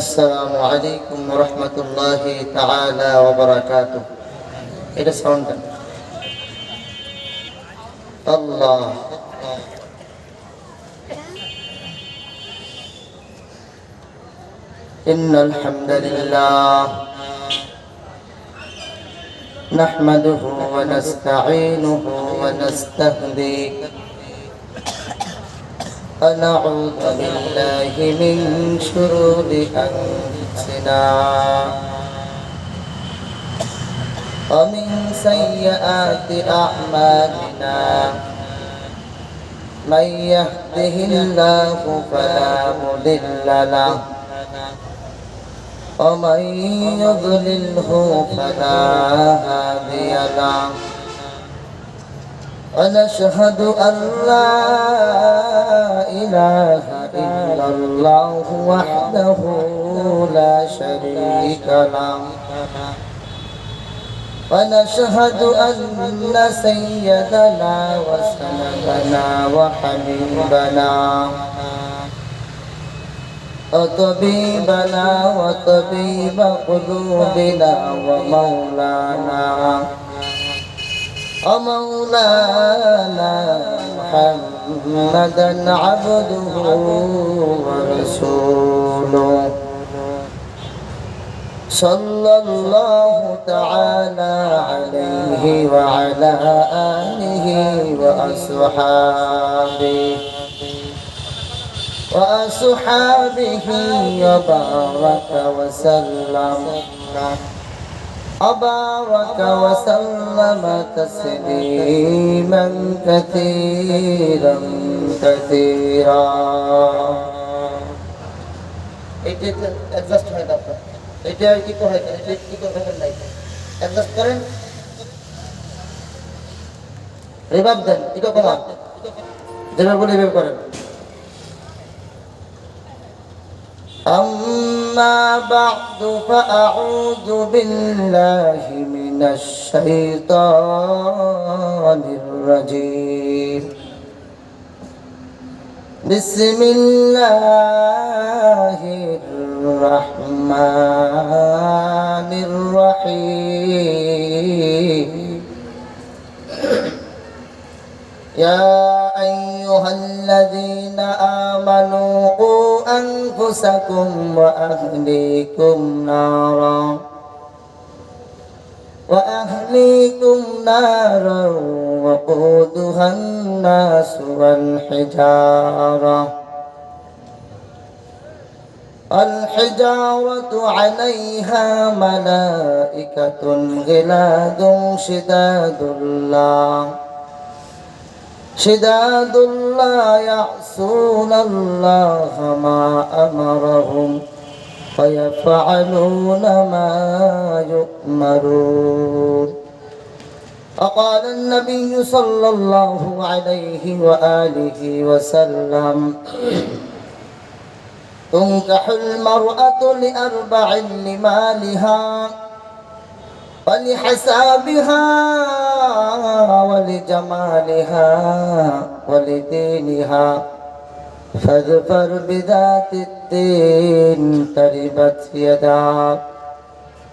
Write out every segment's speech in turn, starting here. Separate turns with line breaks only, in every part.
আসসালামু আলাইকুম ওয়া রাহমাতুল্লাহি তাআলা ওয়া বারাকাতুহু। এটা সাউন্ড আল্লাহ। ইন্নাল হামদালিল্লাহ নাহমাদুহু ওয়া নাস্তাঈনুহু ওয়া নাস্তাহদিহি ونعوذ بالله من شرور أنفسنا ومن سيئات أعمالنا من يهده الله فلا مضل له ومن يضلله فلا هادي له ونشهد أن لا إله إلا الله وحده لا شريك له ونشهد أن سيدنا وسندنا وحبيبنا وطبيبنا وطبيب قلوبنا ومولانا محمدا عبده ورسوله صلى الله تعالى عليه وعلى آله وأصحابه وبارك وسلم تسليما كثيرا এটা অ্যাডজাস্ট হয় না আপনার, এটা কি করে হয়, এটা কি করে হবে না, অ্যাডজাস্ট করেন, রিভার্ব দেন, এটা কমান যেটা বলে রিভার্ব করেন। أما بعد فأعوذ بالله من الشيطان الرجيم بسم الله الرحمن الرحيم يا أيها الذين آمنوا قوا أنفسكم وأهليكم نارا وقودها الناس والحجارة عليها ملائكة غلاظ شداد لا يعصون الله ما أمرهم ويفعلون ما يؤمرون. وقال النبي صلى الله عليه وآله وسلم تنكح المرأة لأربع: لمالها ولحسابها ولجمالها ولدينها فاظفر بذات الدين تربت يداك،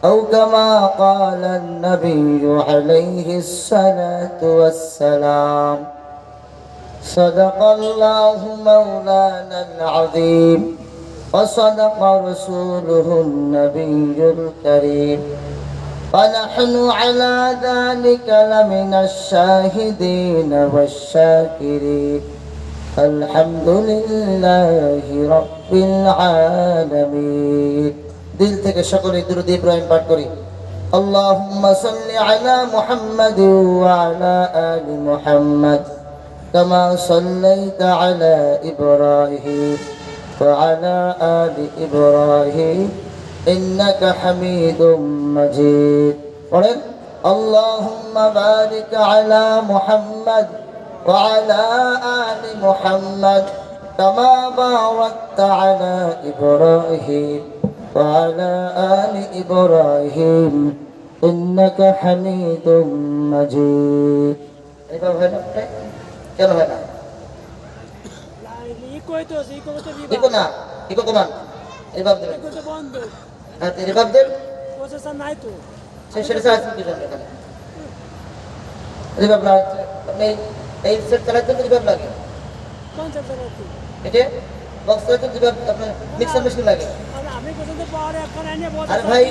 أو كما قال النبي عليه الصلاة والسلام. صدق الله مولانا العظيم وصدق رسوله النبي الكريم، ونحن على ذلك لمن الشاهدين والشاكرين. الحمد لله رب العالمين. দিল থেকে সকলে দুরূদ ইব্রাহিম পাঠ করি। আল্লাহুম্মা সাল্লি আলা মুহাম্মাদ ওয়া আলা আলি মুহাম্মাদ কামা সাল্লাইতা আলা ইব্রাহিম ওয়া আলা আলি ইব্রাহিম إنك حميد مجيد. اللهم بارك على محمد وعلى آل محمد كما باركت على إبراهيم وعلى آل إبراهيم إنك حميد مجيد. রিভাব দেবেন।
এটা বন্ধ
হ্যাঁ রিভাব দেন।
প্রসেসর নাই তো
সেটা চালাচ্ছেন কি জন্য এখানে? রিভাব না আপনি এই সেট চালাচ্ছেন তো রিভাব লাগে।
কোন চালাতে
এটা বক্স চালাচ্ছেন রিভাব আপনার মিক্সার মেশিন লাগে।
আমি পর্যন্ত পরে এখন এনে বলতে
আর ভাই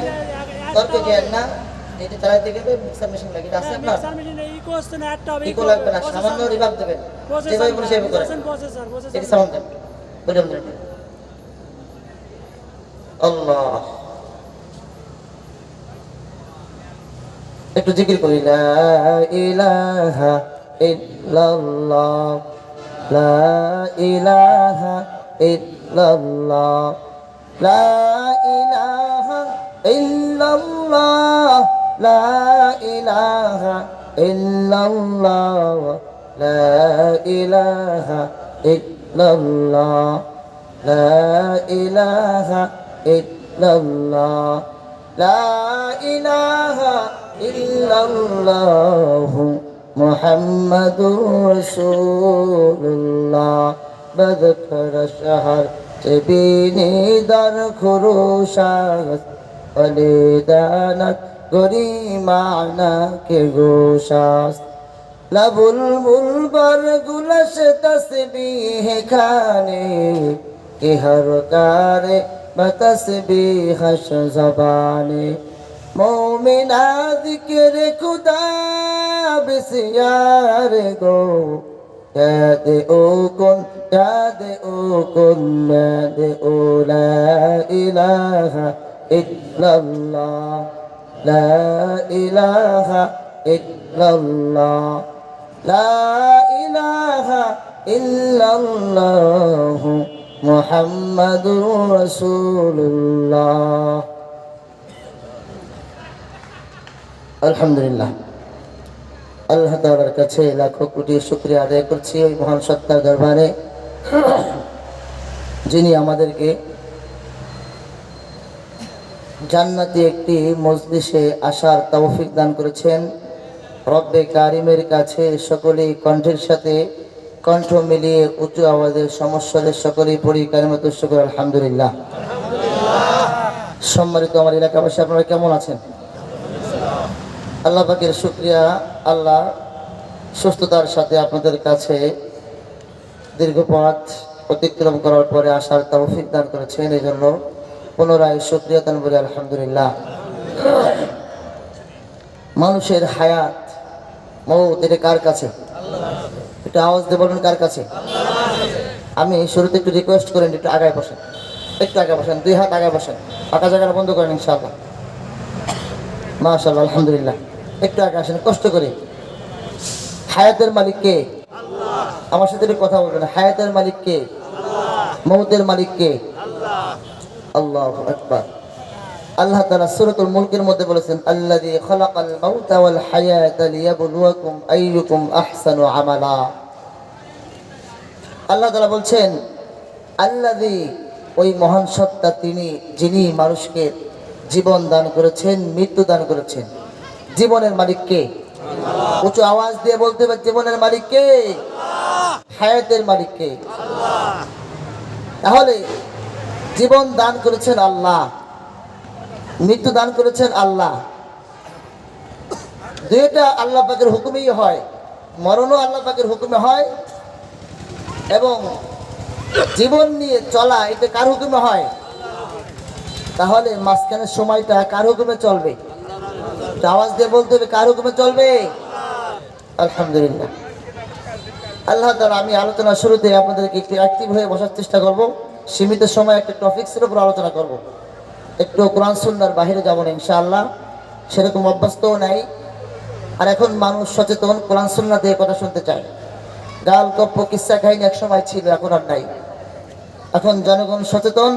তর্ক জ্ঞান না, এটা চালাতে গেলে মিক্সার মেশিন লাগে। এটা আছে আপনার?
মিক্সার মেশিনে ইকো আসছে না একটা হবে
ইকো লাগবে না, সামান্য রিভাব দেবেন। যেভাবে বলে সেভাবে করেন।
প্রসেসর
এটা সাউন্ড দেন। বলুন আল্লাহ। একটু জিকির করি, লা ইলাহা ইল্লাল্লাহ, লা ইলাহা ইল্লাল্লাহ, লা ইলাহা ইল্লাল্লাহ, লা ইলাহা ইল্লাল্লাহ, লা ইলাহা ইল্লাল্লাহ, লা ইলাহা ইল্লাল্লাহ, লা ইলাহা ইল্লাল্লাহ মুহাম্মাদুর রাসূলুল্লাহ। বদকর শহর বিনি দর খুরুশাস ওলিদানাত গরিমানা কে গোশাস। লাবুল মুলবার গুলশ তসবিহ খানে কি হর কারে বতসবিহ জবানে। मोमिना जिक्र खुदा बिस्यार गो, याद ओ कुन याद ओ कुन याद ओ ला इलाहा इल्लल्लाह, ला इलाहा इल्लल्लाह, ला इलाहा इल्लल्लाह मुहम्मदुर रसूलुल्लाह। আলহামদুলিল্লাহ, আল্লাহ তাআলার কাছে লাখো কোটি শুকরিয়া আদায় করছি ওই মহান সত্তার দরবারে যিনি আমাদেরকে জান্নাতি একটি মজলিসে আসার তৌফিক দান করেছেন। রব্বে কারিমের কাছে সকলেই কণ্ঠের সাথে কণ্ঠ মিলিয়ে উঁচু আওয়াজের সমস্যাদের সকলেই পড়ি কারিমাতুশ শুকর আলহামদুলিল্লাহ। সম্মানিত আমার এলাকাবাসী, আপনারা কেমন আছেন? আল্লাহ পাকের শুকরিয়া, আল্লাহ সুস্থতার সাথে আপনাদের কাছে দীর্ঘ পথ অতিক্রম করার পরে আসার তৌফিক দান করেছেন, এই জন্য পুনরায় শুকরিয়া দান বলি আলহামদুলিল্লাহ। মানুষের হায়াত মওত এটা কার কাছে? একটু আওয়াজ দিয়ে বলুন কার কাছে? আমি শুরুতে একটু রিকোয়েস্ট করেন একটু আগায় বসেন, একটু আগে বসেন, দুই হাত আগে বসেন, ফাঁকা জায়গাটা বন্ধ করেন ইনশাআল্লাহ। মাশাআল্লাহ আলহামদুলিল্লাহ। একটু আগে আসেন কষ্ট করে। হায়াতের মালিক কে? আল্লাহ। আমার সাথে কথা বলবেন, হায়াতের মালিক কে? আল্লাহ। মওতের মালিক কে? আল্লাহ। আল্লাহু আকবার। আল্লাহ তাআলা সূরাতুল মুলকের মধ্যে বলেছেন, আল্লাযী খালাকাল মাউতা ওয়াল হায়াতা লিয়াবলুয়াকুম আইয়ুকুম আহসানু আমালা। আল্লাহ তাআলা বলছেন, আল্লাযী ওই মহান সত্তা তিনি যিনি মানুষকে জীবন দান করেছেন, মৃত্যু দান করেছেন। জীবনের মালিক কে? আল্লাহ। উঁচু আওয়াজ দিয়ে বলতে হবে, জীবনের মালিক কে? আল্লাহ। হায়াতের মালিক কে? আল্লাহ। তাহলে জীবন দান করেছেন আল্লাহ, মৃত্যু দান করেছেন আল্লাহ। দুইটা আল্লাহ পাকের হুকুমেই হয়, মরণও আল্লাহ পাকের হুকুমে হয় এবং জীবন নিয়ে চলা এটা কার হুকুমে হয়? তাহলে মাঝখানের সময়টা কার হুকুমে চলবে? আওয়াজ দিয়ে বলতে হবে, কার হুকুমে চলবে? আলহামদুলিল্লাহ। আল্লাহ তাআলা, আমি আলোচনা শুরুতে আপনাদেরকে একটু অ্যাক্টিভ হয়ে বসার চেষ্টা করব। সীমিত সময় একটা টপিক্সের উপর আলোচনা করব, একটু কোরআন সুন্নাহর বাইরে যাব না ইনশাআল্লাহ, সেরকম অভ্যস্তও নাই। আর এখন মানুষ সচেতন, কোরআন সুন্নাহ দিয়ে কথা শুনতে চায়। গাল গপ্প কিসসা কাহিনী এক সময় ছিল, এখন আর নাই। এখন জনগণ সচেতন,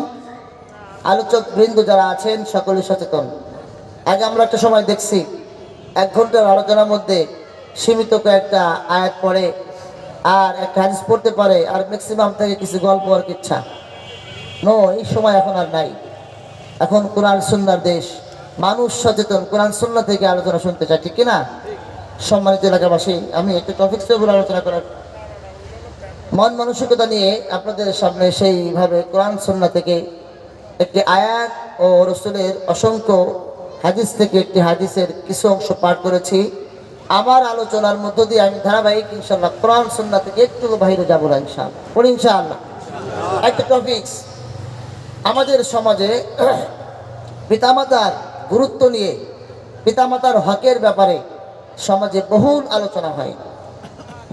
আলোচক বৃন্দ যারা আছেন সকলে সচেতন। আগে আমরা একটা সময় দেখছি 1 ঘন্টার আলোচনার মধ্যে সীমিত কয়েকটা আয়াত পড়ে আর একটা হাদিস পড়তে পারে, আর ম্যাক্সিমাম থেকে কিছু গল্প আর কিচ্ছা। নো, এই সময় এখন আর নাই। এখন কোরআন সুন্নাহর দেশ, মানুষ সচেতন, কোরআন সুন্নাহ থেকে আলোচনা শুনতে চায়, ঠিক কিনা? সম্মানিত এলাকাবাসী, আমি একটা টপিক্সের উপর আলোচনা করার মন মানসিকতা নিয়ে আপনাদের সামনে সেইভাবে কোরআন সুন্নাহ থেকে একটি আয়াত ও রসুলের অসংখ্য হাদিস থেকে একটি হাদিসের কিছু অংশ পাঠ করেছি। আমার আলোচনার মধ্য দিয়ে আমি ধারাবাহিক ইনশাআল্লাহ কোরআন সুন্নাহ থেকে একটু বাইরে যাবো না ইনশাআল্লাহ। পড়ি ইনশাআল্লাহ। একটা টপিকস, আমাদের সমাজে পিতামাতার গুরুত্ব নিয়ে, পিতামাতার হকের ব্যাপারে সমাজে বহুল আলোচনা হয়।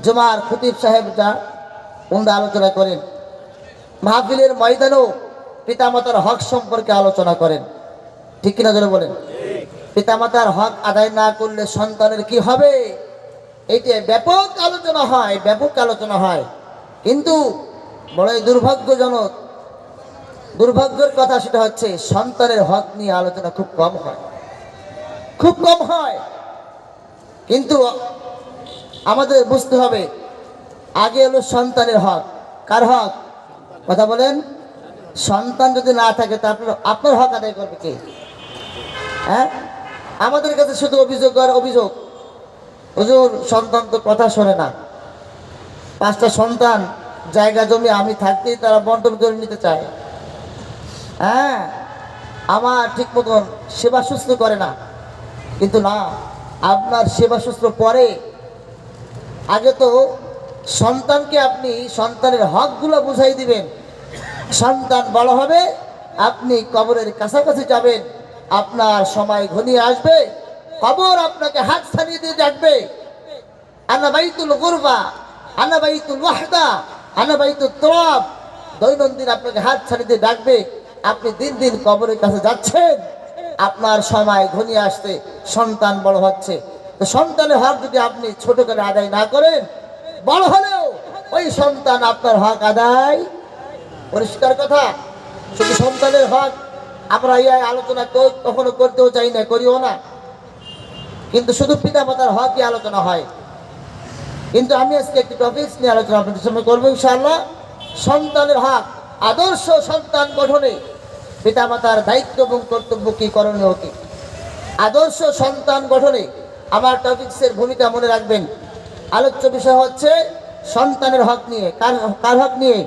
জুমার খতিব সাহেব যা উন্ডা আলোচনা করেন, মাহফিলের ময়দানেও পিতামাতার হক সম্পর্কে আলোচনা করেন, ঠিক কিনা জোরে বলেন? পিতামাতার হক আদায় না করলে সন্তানের কি হবে, এইটা ব্যাপক আলোচনা হয়, ব্যাপক আলোচনা হয়। কিন্তু বড়ই দুর্ভাগ্যের কথা সেটা হচ্ছে সন্তানের হক নিয়ে আলোচনা খুব কম হয়, খুব কম হয়। কিন্তু আমাদের বুঝতে হবে, আগে হলো সন্তানের হক। কার হক? কথা বলেন। সন্তান যদি না থাকে তা আপনার হক আদায় করবে কে? হ্যাঁ, আমাদের কাছে শুধু অভিযোগ আর অভিযোগ। হুজুর, সন্তান তো কথা শোনে না, 5টা সন্তান, জায়গা জমি আমি থাকতেই তারা বন্টন করে নিতে চায়। হ্যাঁ, আমার ঠিক মতন সেবা শুশ্রূষা করে না। কিন্তু না, আপনার সেবা শুশ্রূষা পরে, আগে তো সন্তানকে আপনি সন্তানের হকগুলো বুঝাই দিবেন। সন্তান বড় হবে, আপনি কবরের কাছাকাছি যাবেন, আপনার সময় ঘনিয়ে আসবে, কবর আপনাকে হাত ছাড়িয়ে দিয়ে ডাকবে, আনা বাইতুল গুরবা, আনা বাইতুল ওয়াহদা, আনা বাইতুল তুরাব। দৈনন্দিন আপনাকে হাত ছাড়িয়ে দিয়ে ডাকবে। আপনি দিন দিন কবরের কাছে যাচ্ছেন, আপনার সময় ঘনিয়ে আসতে, সন্তান বড় হচ্ছে। তো সন্তানের হক যদি আপনি ছোট করে আদায় না করেন, বড় হলেও ওই সন্তান আপনার হক আদায়। পরিষ্কার কথা। শুধু সন্তানের হক আমরা এই আলোচনা কখনো করতেও চাই না, করিও না। কিন্তু শুধু পিতা মাতার হকই আলোচনা হয়। কিন্তু আমি আজকে একটি টপিক নিয়ে আলোচনা আপনাদের সামনে করবো ইনশাআল্লাহ। সন্তানের হক, আদর্শ সন্তান গঠনে পিতামাতার দায়িত্ব এবং কর্তব্য কি, করণীয় কি। আদর্শ সন্তান গঠনে আমার টপিক্সের ভূমিকা মনে রাখবেন। আলোচ্য বিষয় হচ্ছে সন্তানের হক নিয়ে। কার হক নিয়ে?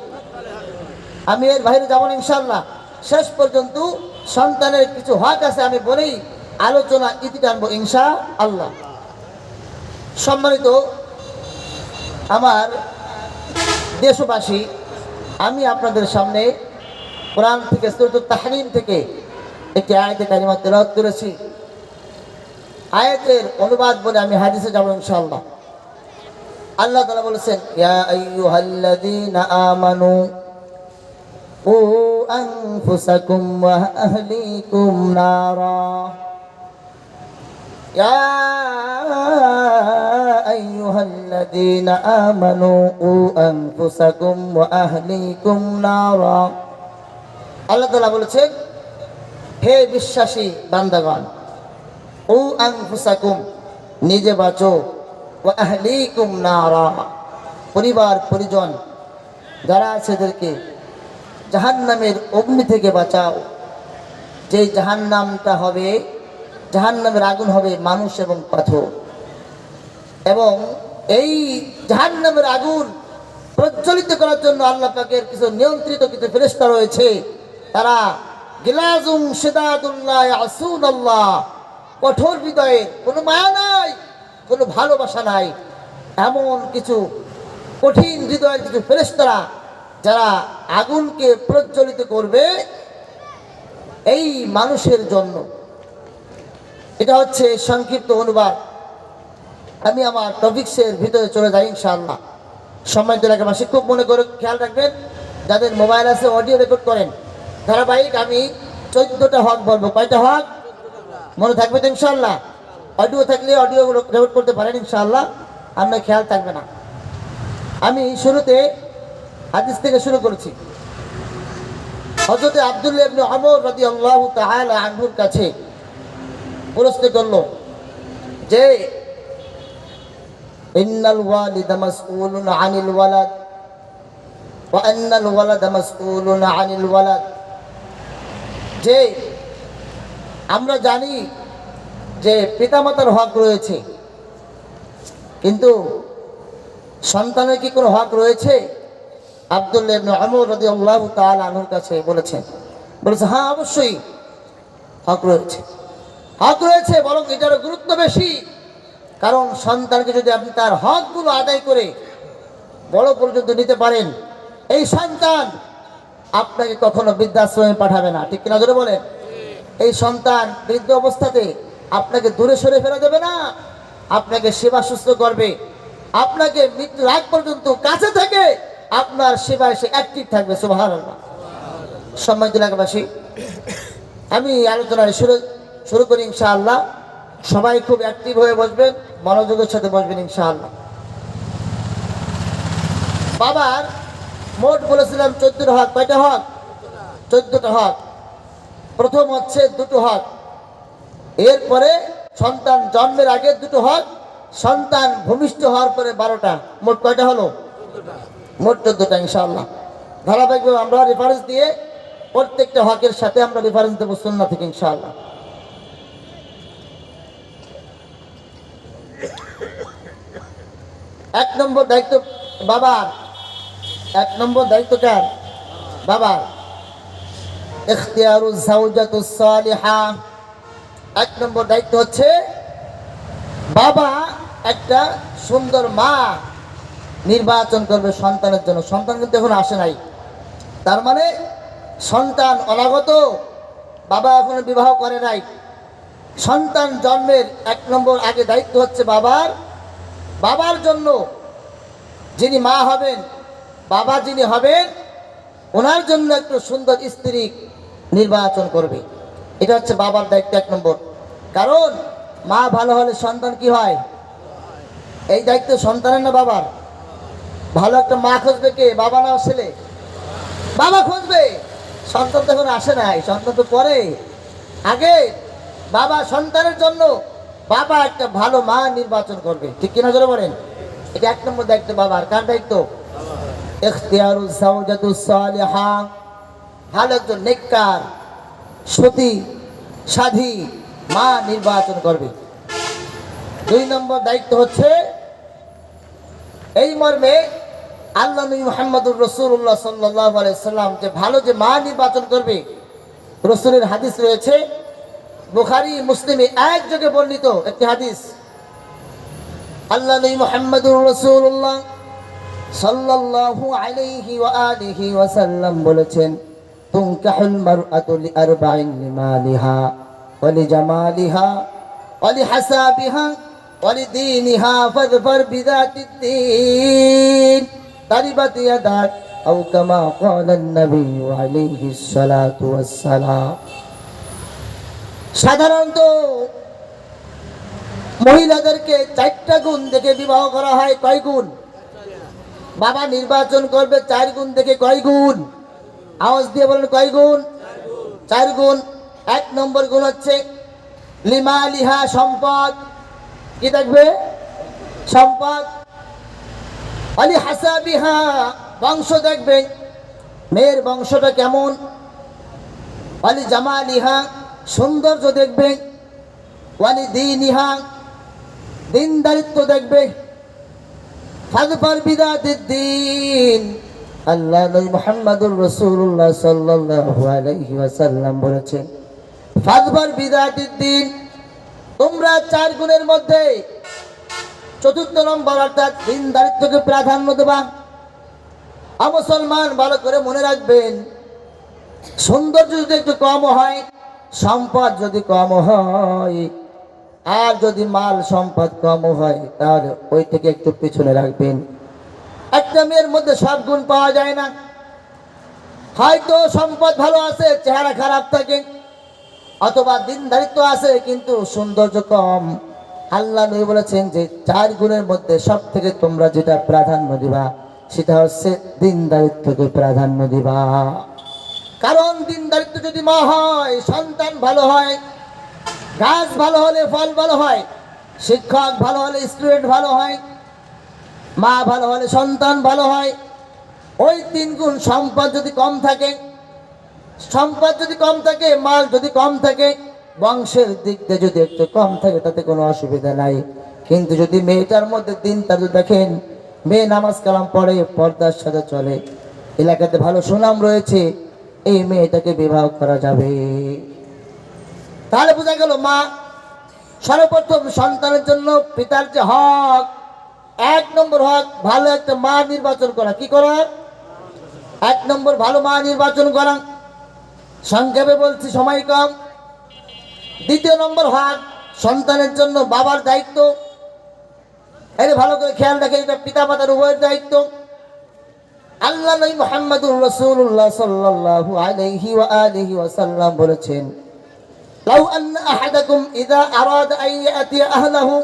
আমি এর বাইরে যাব না ইনশাআল্লাহ। শেষ পর্যন্ত সন্তানের কিছু হক আছে আমি বলেই আলোচনা ইতি টানবো ইনশাআল্লাহ। সম্মানিত আমার দেশবাসী, আমি আপনাদের সামনে কোরআন থেকে সূরাতুত তাহরিম থেকে একটি আয়াতে কারিমা তেলাওয়াত করেছি। আয়াতের অনুবাদ বলে আমি হাদিসে যাব ইনশাআল্লাহ। আল্লাহ তাআলা বলেছেন, ইয়া আইয়ুহাল্লাযীনা আমানু কু আনফুসাকুম ওয়া আহলিকুম নারা। ইয়া আইয়ুহাল্লাযীনা আমানু কু আনফুসাকুম ওয়া আহলিকুম নারা। আল্লাহ তাআলা বলেছেন, হে বিশ্বাসী বান্দাগণ, কু আনফুসাকুম, নিজে বাঁচো, ওয়া আহলিকুম নারা, পরিবার পরিজন যারা আছে এদেরকে জাহান্নামের অগ্নি থেকে বাঁচাও। যে জাহান্নামটা হবে, জাহান্নামের আগুন হবে মানুষ এবং পাথর। এবং এই জাহান্নামের আগুন প্রজ্বলিত করার জন্য আল্লাহ পাকের কিছু নিয়ন্ত্রিত কিছু ফেরেশতা রয়েছে। তারা গিলাজুম শিদাদুল্লাহ ইয়াসুনাল্লাহ, কঠোর হৃদয়ে, কোনো মায়া নাই, কোনো ভালোবাসা নাই, এমন কিছু কঠিন হৃদয়ের কিছু ফেরেশতারা যারা আগুনকে প্রজ্বলিত করবে এই মানুষের জন্য। এটা হচ্ছে সংক্ষিপ্ত অনুবাদ। আমি আমার টপিক্সের ভিতরে চলে যাই ইনশাআল্লাহ। সম্মানিত এলাকাবাসী, খুব মনে করে খেয়াল রাখবেন, যাদের মোবাইল আছে অডিও রেকর্ড করেন। ধারাবাহিক আমি 14টা হক বলবো। কয়টা হক মনে থাকবে তো ইনশাআল্লাহ? অডিও থাকলে অডিও রেকর্ড করতে পারেন ইনশাআল্লাহ, আপনার খেয়াল থাকবে না। আমি শুরুতে হাদিস থেকে শুরু করেছি। হযরত আব্দুল্লাহ ইবনে ওমর রাদিয়াল্লাহু তাআলা আনহুর কাছে প্রশ্ন করল যে, ইন্নাল ওয়ালিদা মাসউলুন আনিল ওয়ালাদ ওয়া আন্নাল ওয়ালাদা মাসউলুন আনিল ওয়ালাদ। যে আমরা জানি যে পিতামাতার হক রয়েছে, কিন্তু সন্তানের কি কোনো হক রয়েছে? আব্দুল্লাহ ইবনে ওমর রাদিয়াল্লাহু তাআলা আনহুর কাছে বলেছেন, বলেছে হ্যাঁ অবশ্যই হক রয়েছে, হক রয়েছে, বরং এটার গুরুত্ব বেশি। কারণ সন্তানকে যদি আপনি তার হকগুলো আদায় করে বড় পর্যন্ত নিতে পারেন, এই সন্তান আপনাকে কখনো বৃদ্ধাশ্রমে পাঠাবে না, ঠিক কিনা জোরে বলেন? এই সন্তান বৃদ্ধ অবস্থাতে আপনাকে দূরে সরে ফেলে দেবে না, আপনাকে সেবা শুশ্রূষা করবে, আপনাকে মৃত্যুর আগ পর্যন্ত কাছে থেকে আপনার সেবায় সে অ্যাক্টিভ থাকবে। সুবহানাল্লাহ। সম্মানিত এলাকাবাসী, আমি আলোচনায় শুরু করি ইনশাআল্লাহ। সবাই খুব অ্যাক্টিভ হয়ে বসবেন, মনোযোগের সাথে বসবেন ইনশাআল্লাহ। বাবার মোট বলেছিলাম 14টা হক। কয়টা হক? 14টা হক। প্রথম হচ্ছে দুটো হক, এরপরে সন্তান জন্মের আগে দুটো হক, সন্তান ভূমিষ্ঠ হওয়ার পরে 12টা। মোট কয়টা হলো? মোট 14টা ইনশাআল্লাহ। ধারাবাহিকভাবে আমরা রেফারেন্স দিয়ে প্রত্যেকটা হকের সাথে আমরা রেফারেন্স দেবো সুন্নাহ থেকে ইনশাআল্লাহ। এক নম্বর দায়িত্ব বাবার। এক নম্বর দায়িত্ব কার? বাবার। ইখতিয়ারুজ জাওজাতুস সালিহা। এক নম্বর দায়িত্ব হচ্ছে বাবা একটা সুন্দর মা নির্বাচন করবে সন্তানের জন্য। সন্তান কিন্তু এখন আসে নাই, তার মানে সন্তান অনাগত, বাবা এখনো বিবাহ করে নাই। সন্তান জন্মের 1 নম্বর আগে দায়িত্ব হচ্ছে বাবার। বাবার জন্য যিনি মা হবেন, বাবা যিনি হবেন, ওনার জন্য একটু সুন্দর স্ত্রী নির্বাচন করবে। এটা হচ্ছে বাবার দায়িত্ব 1 নম্বর। কারণ মা ভালো হলে সন্তান কি হয়? এই দায়িত্ব সন্তানের না বাবার? ভালো একটা মা খুঁজবে কে? বাবা না ছেলে? বাবা খুঁজবে। সন্তান তো এখন আসে নাই, সন্তান তো পরে। আগে বাবা সন্তানের জন্য বাবা একটা ভালো মা নির্বাচন করবে, ঠিক কিনা জোরে বলেন? এটা 1 নম্বর দায়িত্ব বাবার। কার দায়িত্ব? ইখতিয়ারুজ জাওজাতুস সালিহা। ভালো একজন নেককার সতী সাধী মা নির্বাচন করবে। 2 নম্বর দায়িত্ব হচ্ছে এই মর্মে আল্লাহ নবী মুহাম্মদুর রাসূলুল্লাহ সাল্লাল্লাহু আলাইহি সাল্লাম যে ভালো যে মা নির্বাচন করবে, রাসূলের হাদিস রয়েছে, বুখারী মুসলিমে একযোগে বর্ণিত একটি হাদিস। আল্লাহ নবী মুহাম্মদুর রাসূলুল্লাহ সাল্লাল্লাহু আলাইহি ওয়া আলিহি ওয়া সাল্লাম বলেছেন, তুনকাহুল মারআতু লিআরবাইন লিমালিহা ওয়া লিজামালিহা ওয়া লিহাসাবিহা ওয়া লিদীনিহা ফাযফার বিযাতিদ-দীন তারিবাত ইয়াদাক আও কামা ক্বালা আন-নবী আলাইহিস সালাতু ওয়াস সালাম। সাধারণত মহিলাদেরকে 4টা গুণ দেখে বিবাহ করা হয়। কয় গুণ? বাবা নির্বাচন করবে 4 গুণ দেখে। কয় গুণ? আওয়াজ দিয়ে বলেন, কয় গুণ? 4 গুণ। 1 নম্বর গুণ হচ্ছে লিমালিহা, সম্পদ। কি দেখবে? সম্পদ। আলি হাসাবিহা, বংশ দেখবে, মেয়ের বংশটা কেমন। আলি জামালিহা, সৌন্দর্য দেখবে। ওয়ালি দীনিহা, দিনদারিত্ব দেখবে। ফাযফার বিযাতিদ-দীন। আল্লাহ নবী মুহাম্মদুর রাসূলুল্লাহ সাল্লাল্লাহু আলাইহি ওয়াসাল্লাম বলেছেন, ফাযফার বিযাতিদ-দীন, তোমরা 4 গুণের মধ্যে 4র্থ নম্বর অর্থাৎ দিনদারিত্বকে প্রাধান্য দেবা। মুসলমান ভালো করে মনে রাখবেন, সৌন্দর্য যদি একটু কম হয়, সম্পদ যদি কম হয়, আর যদি মাল সম্পদ কম হয়, তাহলে ওই থেকে একটু পিছনে রাখবেন। একটা মেয়ের মধ্যে সব গুণ পাওয়া যায় না। হয়তো সম্পদ ভালো আছে, চেহারা খারাপ থাকে, অথবা দিনদারিত্ব আছে কিন্তু সৌন্দর্য কম। আল্লাহ নবী বলেছেন যে 4 গুণের মধ্যে সব থেকে তোমরা যেটা প্রাধান্য দিবা সেটা হচ্ছে দিনদারিত্বকে প্রাধান্য দিবা। কারণ দিনদারিত্ব যদি মা হয়, সন্তান ভালো হয়। গাছ ভালো হলে ফল ভালো হয়, শিক্ষক ভালো হলে স্টুডেন্ট ভালো হয়, মা ভালো হলে সন্তান ভালো হয়। ওই 3 গুণ। সম্পদ যদি কম থাকে, সম্পদ যদি কম থাকে, মাল যদি কম থাকে, বংশের দিক দিয়ে যদি একটু কম থাকে, তাতে কোনো অসুবিধা নাই। কিন্তু যদি মেয়েটার মধ্যে দিনটা যদি দেখেন, মেয়ে নামাজ কালাম পড়ে, পর্দার সাথে চলে, এলাকাতে ভালো সুনাম রয়েছে, এই মেয়েটাকে বিবাহ করা যাবে। তাহলে বোঝা গেল মা সর্বপ্রথম সন্তানের জন্য পিতার যে হক, 1 নম্বর হক ভালো একটা মা নির্বাচন করা। কি করা? 1 নম্বর ভালো মা নির্বাচন করা। সংক্ষেপে বলছি, সময় কম। 2 নম্বর হক সন্তানের জন্য বাবার দায়িত্ব। এর ভালো করে খেয়াল রাখেন, এটা পিতা মাতার উভয়ের দায়িত্ব। আল্লাহ নবী মুহাম্মদুর রাসূলুল্লাহ সাল্লাল্লাহু আলাইহি ওয়া আলিহি ওয়াসাল্লাম বলেছেন, লাউ আন্না আহাদাকুম ইযা আরাদা আন ইয়াতি আহলাহু,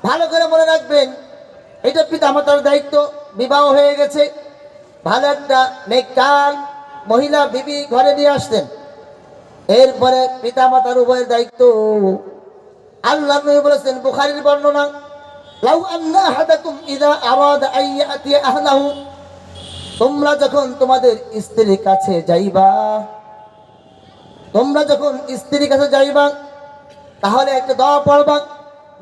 ভালো করে মনে রাখবেন, এটা পিতা মাতার দায়িত্ব। বিবাহ হয়ে গেছে, ভালো একটা নেককার মহিলা বিবি ঘরে নিয়ে আসতেন, এরপরে পিতা মাতার উভয়ের দায়িত্ব। আল্লাহ নবী বলেছেন, বুখারীর বর্ণনা, লাউ আন্না আহাদাকুম ইযা আরাদা আন ইয়াতি আহলাহু, তোমরা যখন তোমাদের স্ত্রীর কাছে যাইবা, তাহলে একটা দোয়া পড়বা,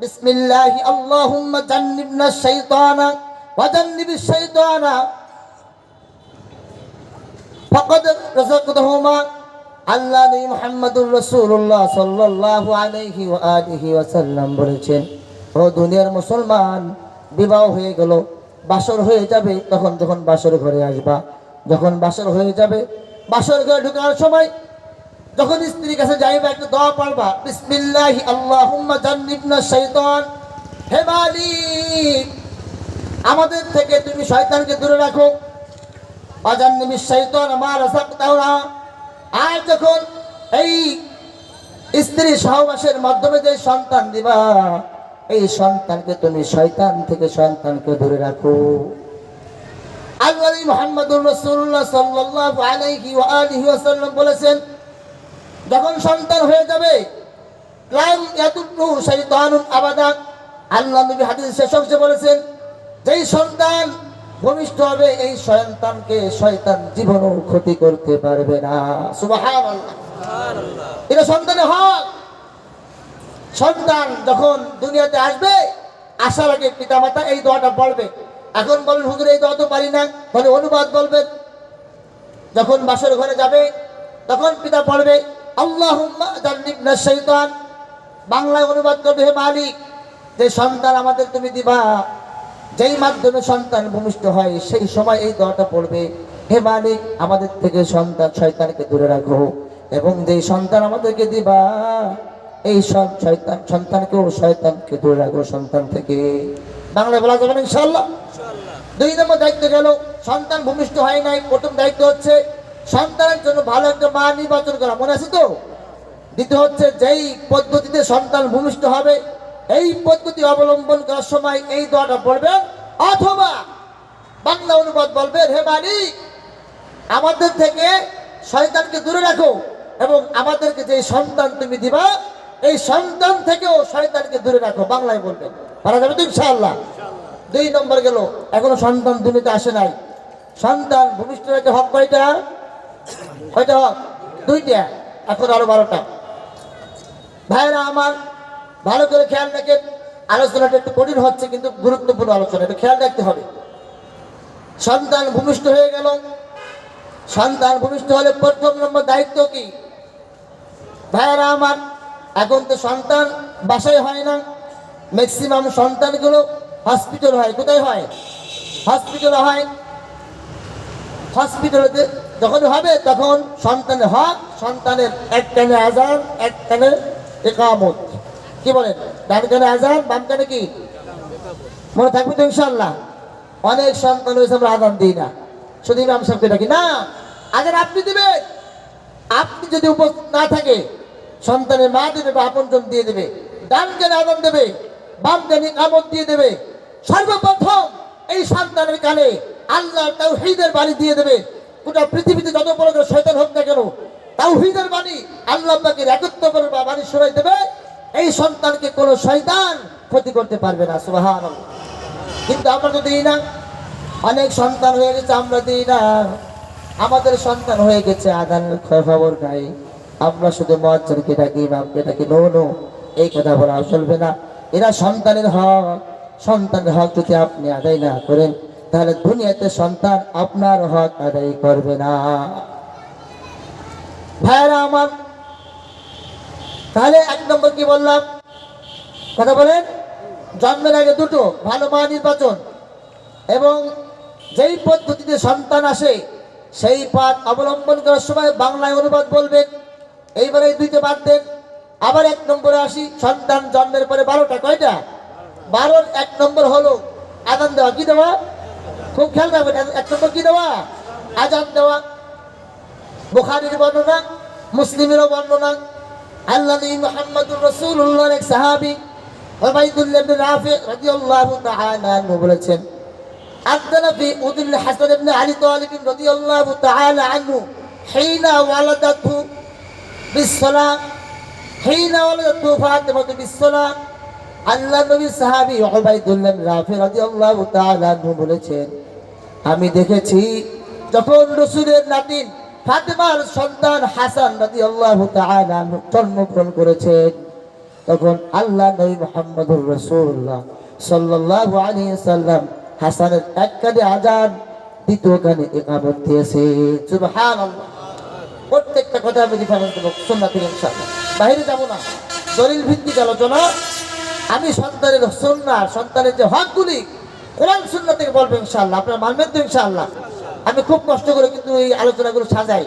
বিসমিল্লাহি আল্লাহুম্মা জান্নিবনা শাইতানা ওয়া জান্নিবিশ শাইতানা ফাকাদ রাযাকতাহুমা। আল্লাহ নবী মুহাম্মদুর রাসূলুল্লাহ সাল্লাল্লাহু আলাইহি ওয়া আলিহি ওয়াসাল্লাম বলেছেন, ও দুনিয়ার মুসলমান, বিবাহ হয়ে গেল, বাসর হয়ে যাবে, তখন যখন বাসর ঘরে আসবা, যখন বাসর হয়ে যাবে, বাসর ঘরে ঢোকার সময় যখন স্ত্রীর কাছে যাইবা, একটা দোয়া পড়বা, বিসমিল্লাহি আল্লাহুম্মা জান্নিবনা শাইতান, হে মালিক আমাদের থেকে তুমি শয়তানকে দূরে রাখো, ওয়া জান্নিবিশ শাইতান মা রাযাকতানা। আর যখন এই স্ত্রী সহবাসের মাধ্যমে যে সন্তান দিবা, এই সন্তানকে তুমি শয়তানকে দূরে রাখো। আল্লাহ মুহাম্মদুর রাসূলুল্লাহ সাল্লাল্লাহু আলাইহি ওয়া আলিহি ওয়াসাল্লাম বলেছেন, যখন সন্তান হয়ে যাবে, লাম ইয়াতুরু শাইতানুন আবাদা। আল্লাহ নবী হাদিস শেষ অংশে বলেছেন, যেই সন্তান ভূমিষ্ঠ হবে, এই সন্তানকে শয়তান জীবনও ক্ষতি করতে পারবে না। সুবহানাল্লাহ, এটা সন্তানের হক। সন্তান যখন দুনিয়াতে আসবে, আসার আগে পিতামাতা এই দোয়াটা পড়বে। এখন বলেন, হুজুর এই দোয়া তো পারি না, তাহলে অনুবাদ বলবেন। যখন বাসর ঘরে যাবে, তখন পিতা পড়বে, আল্লাহুম্মা জান্নিবনা শাইতান, বাংলায় অনুবাদ করবে, হে মালিক যে সন্তান আমাদের তুমি দিবা, যেই মাধ্যমে সন্তান ভূমিষ্ঠ হয়, সেই সময় এই দোয়াটা পড়বে, হে মালিক আমাদের থেকে শয়তানকে দূরে রাখো, এবং যেই সন্তান আমাদেরকে দিবা, এই শয়তানকে দূরে রাখো সন্তান থেকে। বাংলায় বলা যাবে না ইনশাআল্লাহ। 2 নম্বর দায়িত্ব গেল, সন্তান ভূমিষ্ঠ হয় নাই, প্রথম দায়িত্ব হচ্ছে সন্তানের জন্য ভালো একটা মা নির্বাচন করা। মনে আছে তো? দ্বিতীয় হচ্ছে, যেই পদ্ধতিতে সন্তান ভূমিষ্ঠ হবে, এই পদ্ধতি অবলম্বন করার সময় এই দোয়াটা পড়বেন, অথবা বাংলা অনুবাদ বলবেন, হে মালিক আমাদের থেকে শয়তানকে দূরে রাখো, এবং আমাদেরকে যে সন্তান তুমি দিবা, এই সন্তান থেকেও শয়তানকে দূরে রাখো। বাংলায় বলবেন, পারা যাবে তো ইনশাআল্লাহ। 2 নম্বর গেল, এখনো সন্তান দুনিয়াতে আসে নাই। সন্তান ভূমিষ্ঠ হতে হক কয়টা? হক 2টা, এখন আরো 12টা। ভাইরা আমার, ভালো করে খেয়াল রাখেন, আলোচনাটা একটু কঠিন হচ্ছে, কিন্তু গুরুত্বপূর্ণ আলোচনা, এটা খেয়াল রাখতে হবে। সন্তান ভূমিষ্ঠ হয়ে গেল, সন্তান ভূমিষ্ঠ হলে প্রথম নম্বর দায়িত্ব কি? ভাইরা আমার, এখন তো সন্তান বাসায় হয় না, ম্যাক্সিমাম সন্তানগুলো হসপিটাল হয়। কোথায় হয়? হসপিটালে হয়। হসপিটালে যখন হবে, তখন সন্তানের হক, সন্তানের এক কানে আজান, এক কানে ইকামত। কি বলেন? ডান কানে আজান, বাম কানে কি? মনে থাকবে তো ইনশাআল্লাহ। অনেক সন্তান হয়েছে আমরা আজান দিই না, শুধু ইমাম সাহেবকে ডাকি না। আজান আপনি দিবেন, আপনি যদি উপস্থিত না থাকে, সন্তানের মা দেবে বা আপনজন দিয়ে দেবে। ডান কানে আজান দেবে, বাম কানে ইকামত দিয়ে দেবে। সর্বপ্রথম এই সন্তানের কানে আল্লাহ তাওহীদের বাণী দিয়ে দেবে। গোটা পৃথিবীতে যত বড় শয়তান হোক না কেন, তাওহীদের বাণী, আল্লাহ পাকের একত্বপরের বাণী শোনাই দেবে। এই সন্তানকে কোনো শয়তান ক্ষতি করতে পারবে না। সুবহানাল্লাহ। কিন্তু আমরা তো দিই না। অনেক সন্তান হয়ে গেছে, আমরা দিই না। আমাদের সন্তান হয়ে গেছে, আদানের খবর নাই, আমরা শুধু মুয়াজ্জিনকে ডাকি, ইমামকে ডাকি। নো, এই কথা বলা চলবে না। এরা সন্তানের হক। সন্তানের হক যদি আপনি আদায় না করেন, তাহলে দুনিয়াতে সন্তান আপনার হক আদায় করবে না। ভাইরা আমার, তাহলে 1 নম্বর কি বললাম? কথা বলেন। জন্মের আগে দুটো, ভালো মা নির্বাচন, এবং যেই পদ্ধতিতে সন্তান আসে সেই পথ অবলম্বন করার সময় বাংলায় অনুবাদ বলবেন। এইবারে এই দুইটা বাদ দেন। আবার 1 নম্বরে আসি। সন্তান জন্মের পরে 12টা, কয়টা? 12-র 1 নম্বর হলো আযান দেওয়া। কি দেওয়া? খুব খেয়াল রাখবেন। 1 নম্বর কি দেওয়া? আযান দেওয়া। বুখারীর বর্ণনা, মুসলিমেরও বর্ণনা। আল্লাহ মুহাম্মদুর রাসূলুল্লাহর এক সাহাবী উবাইদুল্লাহ ইবনে রাফি রাদিয়াল্লাহু তাআলা আনহু বলেছেন, আযযানা ফি উযুল হাসান ইবনে আলী তালিব রাদিয়াল্লাহু তাআলা আনহু হিনা ওয়ালাদাতহু বিস-সালাহ, হিনা ওয়ালাদাতহু ফাতিমাতু বিস-সালাহ। আল্লাহ নবীর সাহাবী উবাইদুল্লাহ ইবনে রাফি রাদিয়াল্লাহু তাআলা আনহু বলেছেন, আমি দেখেছি যখন রাসূলের নাতিন ফাতেমার সন্তান হাসান রাদিয়াল্লাহু তাআলা আনহু জন্মগ্রহণ করেছেন, তখন আল্লাহ নবী মুহাম্মদুর রাসূলুল্লাহ সাল্লাল্লাহু আলাইহি সাল্লাম হাসানের এক কানে আযান, দ্বিতীয় কানে ইকামত দিয়েছে। সুবহানাল্লাহ। প্রত্যেকটা কথা আমি রেফারেন্স দেব সুন্নাত ইনশাআল্লাহ, বাইরে যাব না। দলিল ভিত্তিক আলোচনা। আমি সন্তানের সুন্নাহ, সন্তানের যে হকগুলি কোরআন সুন্নাহ থেকে বলবো ইনশাআল্লাহ। আপনারা মানবেন তো ইনশাআল্লাহ? আমি খুব কষ্ট করে কিন্তু এই আলোচনাগুলো সাজাই,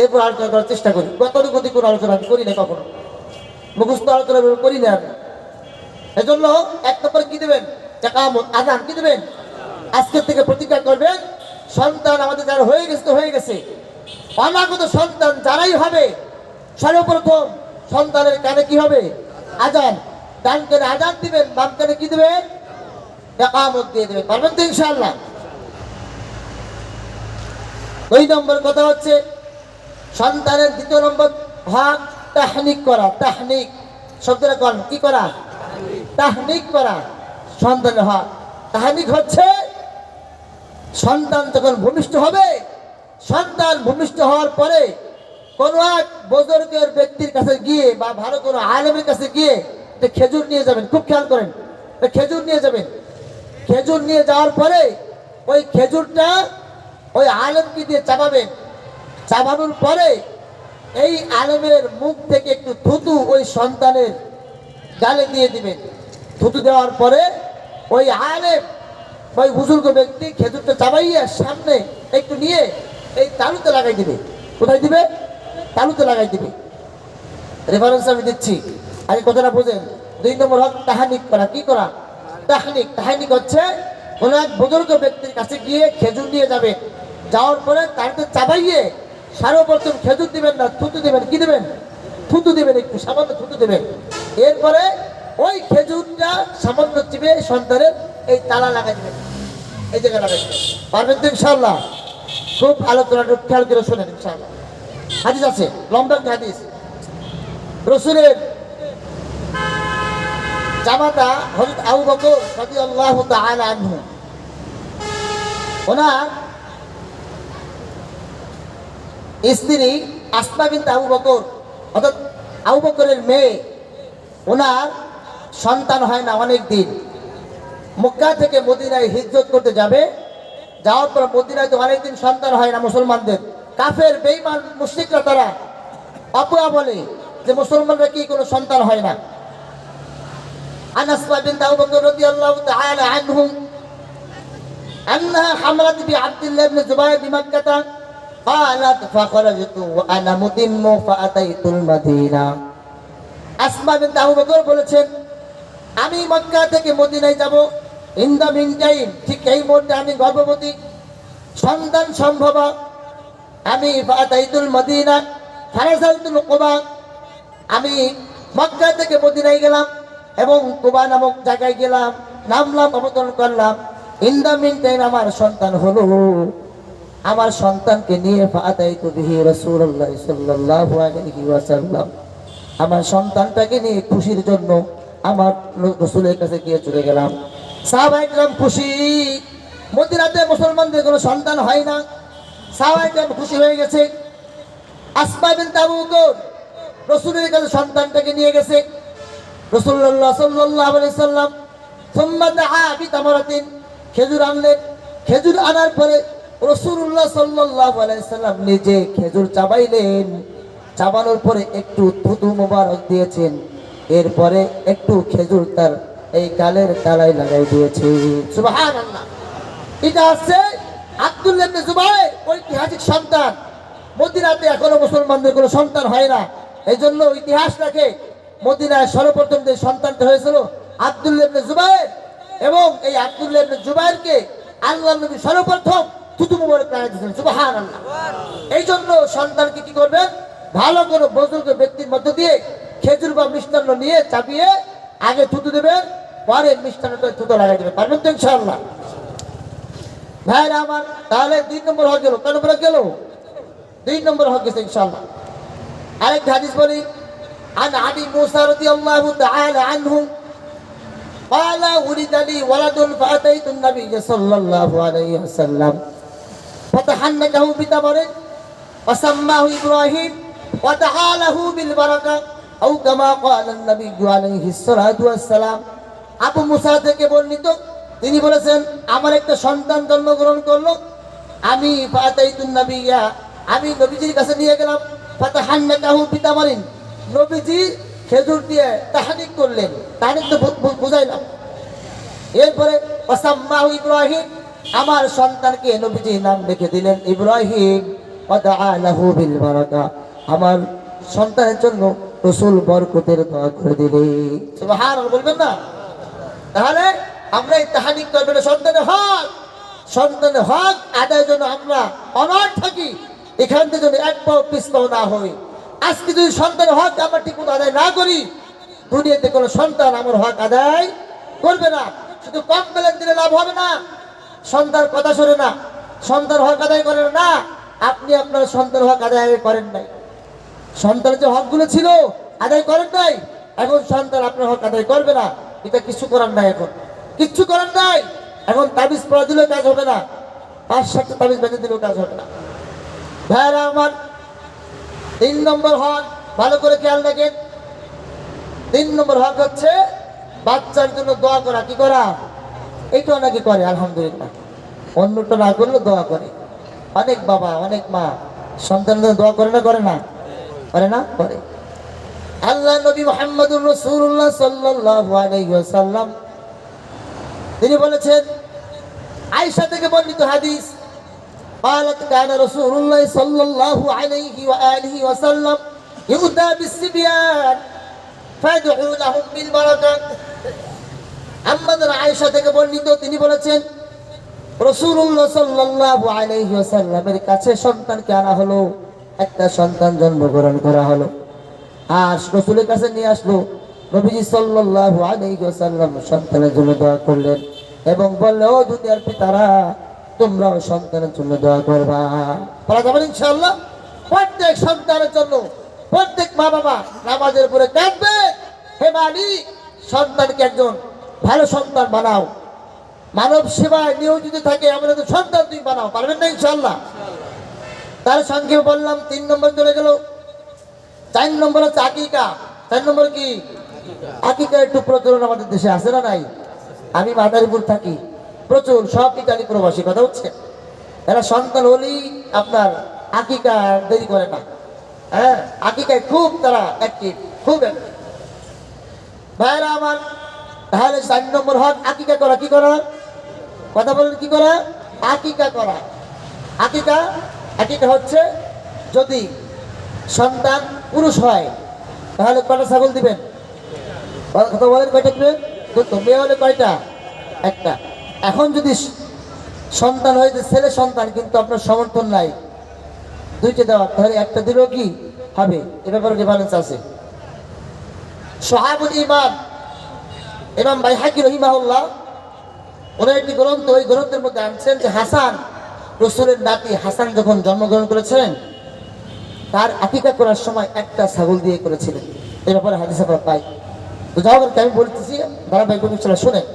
এরপর আলোচনা করার চেষ্টা করি। গতানুগতিক কোনো আলোচনা আমি করি না, কখনো মুখস্থ আলোচনা করি না আমি। এজন্য 1 নম্বর কি দেবেন? ইকামত, আযান। কি দেবেন? আজকের থেকে প্রতিজ্ঞা করবেন, সন্তান আমাদের যারা হয়ে গেছে তো হয়ে গেছে, অনাগত সন্তান যারাই হবে সর্বপ্রথম সন্তানের কানে কি হবে? আযান। ডান কানে আযান দিবেন, বাম কানে কি দিবেন? ইকামত দিয়ে দেবেন। পারবেন তো ইনশাআল্লাহ? 2 নম্বর কথা হচ্ছে সন্তানের 2 নম্বর হক তাহনিক করা। তাহনিক শব্দটা কোন? কি করা? তাহনিক করা সন্তানের হক। তাহনিক হচ্ছে সন্তান যখন ভূমিষ্ঠ হবে, সন্তান ভূমিষ্ঠ হওয়ার পরে কোনো এক বুজুর্গের ব্যক্তির কাছে গিয়ে বা ভালো কোনো আলেমের কাছে গিয়ে একটা খেজুর নিয়ে যাবেন। খুব খেয়াল করেন, খেজুর নিয়ে যাবেন। খেজুর নিয়ে যাওয়ার পরে ওই খেজুরটা ওই আলেমকে দিয়ে চাবাবেন। চাবানোর পরে এই আলেমের মুখ থেকে একটু থুতু ওই সন্তানের গালে দিয়ে দিবেন। থুতু দেওয়ার পরে ওই আলেম, ওই বুজুর্গ ব্যক্তি খেজুরটা চাবাইয়া সামনে একটু নিয়ে এই তালুতে লাগাই দিবে। কোথায় দিবে? তালুতে লাগাই দিবে। রেফারেন্স আমি দিচ্ছি, আগে কথাটা বোঝেন। 2 নম্বর হক তাহনিক করা। কি করা? তাহনিক। তাহনিক হচ্ছে কোনো এক বুজুর্গ ব্যক্তির কাছে গিয়ে খেজুর নিয়ে যাবে। যাওয়ার পরে তারতে চাবাইয়ে সর্বপ্রথম খেজুর দিবেন না, থুতু দিবেন। কি দিবেন? থুতু দিবেন, একটু সামান্য থুতু দিবেন। এরপরে ওই খেজুরটা সামান্য চিবে সন্তানের এই তালা লাগাই দিবেন, এই জায়গায় লাগাই দিবেন। পারবেন তো ইনশাআল্লাহ? খুব আলোচনাটা খেয়াল করে শোনেন ইনশাআল্লাহ। হাদিস আছে, লম্বা হাদিস। রাসূলের জামাতা হযরত আবু বকর রাদিয়াল্লাহু তাআলা আনহু, ওনার স্ত্রী আসমা বিনতে আবু বকর, অর্থাৎ আবু বকরের মেয়ে, ওনার সন্তান হয় না অনেক দিন। মক্কা থেকে মদিনায় হিজরত করতে যাবে। যাওয়ার পর মদিনায় তো অনেকদিন সন্তান হয় না মুসলমানদের। কাফের বেঈমান মুশরিকরা তারা অপয়া বলে যে মুসলমানরা কি কোনো সন্তান হয় না। আসমা বিনতে আবু বকর রাদিয়াল্লাহু তাআলা আনহু আন্নাহা হামলাত বিআব্দিল্লাহ ইবনে জুবাইর বিমাক্কাহ قالت فخرجت وانا متم فاتيت المدينه। আসমা বিনতে আবু বকর বলেছেন, আমি মক্কা থেকে মদিনায় যাব। ইন দা মিন টাইম, ঠিক এই মুহূর্তে আমি গর্ভবতী, সন্তান সম্ভব। আমি ফাতাইতুল মদিনা ফারাজালতুল কুবা, আমি মক্কা থেকে মদিনায় গেলাম এবং কুবা নামক জায়গায় গেলাম, নামলাম, অবতরণ করলাম। ইন দা মিন টাইম আমার সন্তান হলো। আমার সন্তানকে নিয়ে ফাতাইতু বিহি রাসূলুল্লাহ সাল্লাল্লাহু আলাইহি ওয়াসাল্লাম, আমার সন্তানটাকে নিয়ে খুশির জন্য আমার রাসূলের কাছে গিয়ে চলে গেলাম। সাহাবায়ে কেরাম খুশি, মদিনাতে মুসলমানদের কোনো সন্তান হয় না। সাহাবায়ে কেরাম খুশি হয়ে গেছে। আসমা বিনতে আবু বকর রাসূলের কাছে সন্তানটাকে নিয়ে গেছে। রাসূলুল্লাহ সাল্লাল্লাহু আলাইহি ওয়াসাল্লাম সুম্মা দাআ বিতামারাতিন, খেজুর আনলেন। খেজুর আনার পরে রাসূলুল্লাহ সাল্লাল্লাহু আলাইহি ওয়াসাল্লাম নিজে খেজুর চাবাইলেন চাবানোর পরে একটু থুতু মোবারক দিয়েছেন, এরপরে একটু খেজুর তার এই গালের তালায় লাগাই দিয়েছে। সুবহানাল্লাহ। এটা আছে আব্দুল্লাহ ইবনে জুবাইর, ঐতিহাসিক সন্তান। মদিনাতে এখনো মুসলমানদের কোনো সন্তান হয় না, এই জন্য ইতিহাস রাখে মদিনায় সর্বপ্রথম যে সন্তানটা হয়েছিল আব্দুল্লাহ ইবনে জুবাইর, এবং এই আব্দুল্লাহ ইবনে জুবাইরকে আল্লাহর নবী সর্বপ্রথম থুতু মোবারক লাগাই দিয়েছেন। সুবহানাল্লাহ। এই জন্য সন্তানকে কি করবেন, ভালো কোনো বুজুর্গ ব্যক্তির মধ্য দিয়ে খেজুর বা মিষ্টান্ন নিয়ে চাপিয়ে আগে থুতু দেবেন, পরে মিষ্টান্নটা থুতু লাগাই দেবেন। পারবেন তো ইনশাআল্লাহ? ভাইরা আমার, তাহলে 2 নম্বর হয়ে গেল। কত নম্বর গেল? 2 নম্বর হয়ে গেছে ইনশাআল্লাহ। আরেক হাদিস বলি, আন আবি মুসা রাদিয়াল্লাহু তাআলা আনহু قال ولد لي ولد فأتيت النبي صلى الله عليه وسلم فتحنكه بتمر وسماه إبراهيم ودعا له بالبركة أو كما قال النبي عليه الصلاة والسلام। আবু মুসা থেকে বর্ণিত, তিনি বলেছেন আমার একটা সন্তান জন্মগ্রহণ করলো, আমি ফাতাইতুন নাবিয়্যা, আমি নবীজির কাছে নিয়ে গেলাম। ফাতাহান্নাকাহু বিতামারিন, নবীজি খেজুর দিয়ে তাহনিক করলেন, তাহনিক তো বুঝাইলাম। এরপরে ওয়াসাম্মাহু ইব্রাহিম, আমার সন্তানকে নবীজি নাম রেখে দিলেন ইব্রাহিম। ওয়াদাআ লাহু বিল বারাকা, আমার সন্তানের জন্য রাসূল বরকতের দোয়া করে দিলেন। সুবহানাল্লাহ বলবেন না? তাহলে আমরা এই তাহনিক করবেন সন্তানের হক আদায়ের জন্য আমরা অনড় থাকি, এখান থেকে যেন এক পাও পিছ পাও না হই। আজকে যদি সন্তানের হক আমরা ঠিক মতো আদায় না করি, দুনিয়াতে কোনো সন্তান আমার হক আদায় করবে না। শুধু কমপ্লেন দিলে লাভ হবে না, সন্তান কথা শোনে না, সন্তান হক আদায় করে না। আপনি আপনার সন্তান হক আদায় করেন নাই, সন্তানের যে হকগুলো ছিল আদায় করেন নাই, এখন সন্তান আপনার হক আদায় করবে না। এটা কিছু করার নাই, এখন কিচ্ছু করার নাই। এখন তাবিজ পড়া দিলেও কাজ হবে না, 5-7টা তাবিজ বেঁধে দিলেও কাজ হবে না। ভাইরা আমার, 3 নম্বর হক ভালো করে খেয়াল রাখেন। 3 নম্বর হক হচ্ছে বাচ্চার জন্য দোয়া করা। কি করা? এইটা অনেকে করে আলহামদুলিল্লাহ, অন্যটা না করলে দোয়া করে। অনেক বাবা অনেক মা সন্তানের জন্য দোয়া করে না? করে না? করে না? করে। আল্লাহ নবী মুহাম্মদুর রাসূলুল্লাহ সাল্লাল্লাহু আলাইহি ওয়াসাল্লাম তিনি বলেছেন, আয়েশা থেকে বর্ণিত হাদিস, قالت كان رسول الله صلى الله عليه وآله وسلم يؤتى بالصبيان فيدعو لهم بالبركة। আমাদের আয়েশা থেকে বর্ণিত, তিনি বলেছেন রাসূলুল্লাহ সাল্লাল্লাহু আলাইহি ওয়াসাল্লামের কাছে সন্তানকে আনা হলো, একটা সন্তান জন্মগ্রহণ করা হলো, আর রাসূলের কাছে নিয়ে আসলো। নবীজি সাল্লাল্লাহু আলাইহি ওয়াসাল্লাম সন্তানের জন্য দোয়া করলেন এবং বললেন, ও দুনিয়ার পিতারা, তোমরাও সন্তানের জন্য দোয়া করবা। বলা যাবে ইনশাআল্লাহ? প্রত্যেক সন্তানের জন্য প্রত্যেক মা বাবা নামাজের পরে কাঁদবে, হে মালিক, সন্তানকে একজন ভালো সন্তান বানাও, মানব সেবায় নিয়োজিত থাকে এমন একজন সন্তান তুমি বানাও। পারবেন না ইনশাআল্লাহ? তার সঙ্গে বললাম 3 নম্বর চলে গেল। 4 নম্বর হচ্ছে আকিকা। 4 নম্বর কি? আকিকা। একটু প্রচলন আমাদের দেশে আছে না নাই? আমি মাদারীপুর থাকি, প্রচুর সব ইতালি প্রবাসী, কথা হচ্ছে এরা সন্তান হলেই আপনার আকিকা দেরি করে না। হ্যাঁ, আকিকায় খুব তারা অ্যাক্টিভ, খুব অ্যাক্টিভ। ভাইরা আমার, তাহলে 4 নম্বর হক আকিকা করা। কি করা? কথা বলেন, কি করা? আকিকা করা। আকিকা হচ্ছে যদি সন্তান পুরুষ হয় তাহলে কয়টা ছাগল দিবেন? কথা বলেন, কয়টা দিবেন? দুটো। মেয়ে হলে কয়টা? একটা। এখন যদি সন্তান হয়েছে ছেলে সন্তান, কিন্তু আপনার সমর্থন নাই 2টা দেওয়ার, তাহলে একটা দিলেও কি হবে? এ ব্যাপারে ডিফারেন্স আছে। সোহাবুল ইমান ইমাম বাইহাকি রাহিমাহুল্লাহ ওনার একটি গ্রন্থ, ওই গ্রন্থের মধ্যে আনছেন যে হাসান, রাসূলের নাতি হাসান যখন জন্মগ্রহণ করেছিলেন, তার আকিকা করার সময় একটা ছাগল দিয়ে করেছিলেন। এই ব্যাপারে হাদিস আমরা পাই। তো যাও, আমি বলতেছি ধারাবাহিক চলে শুনেন।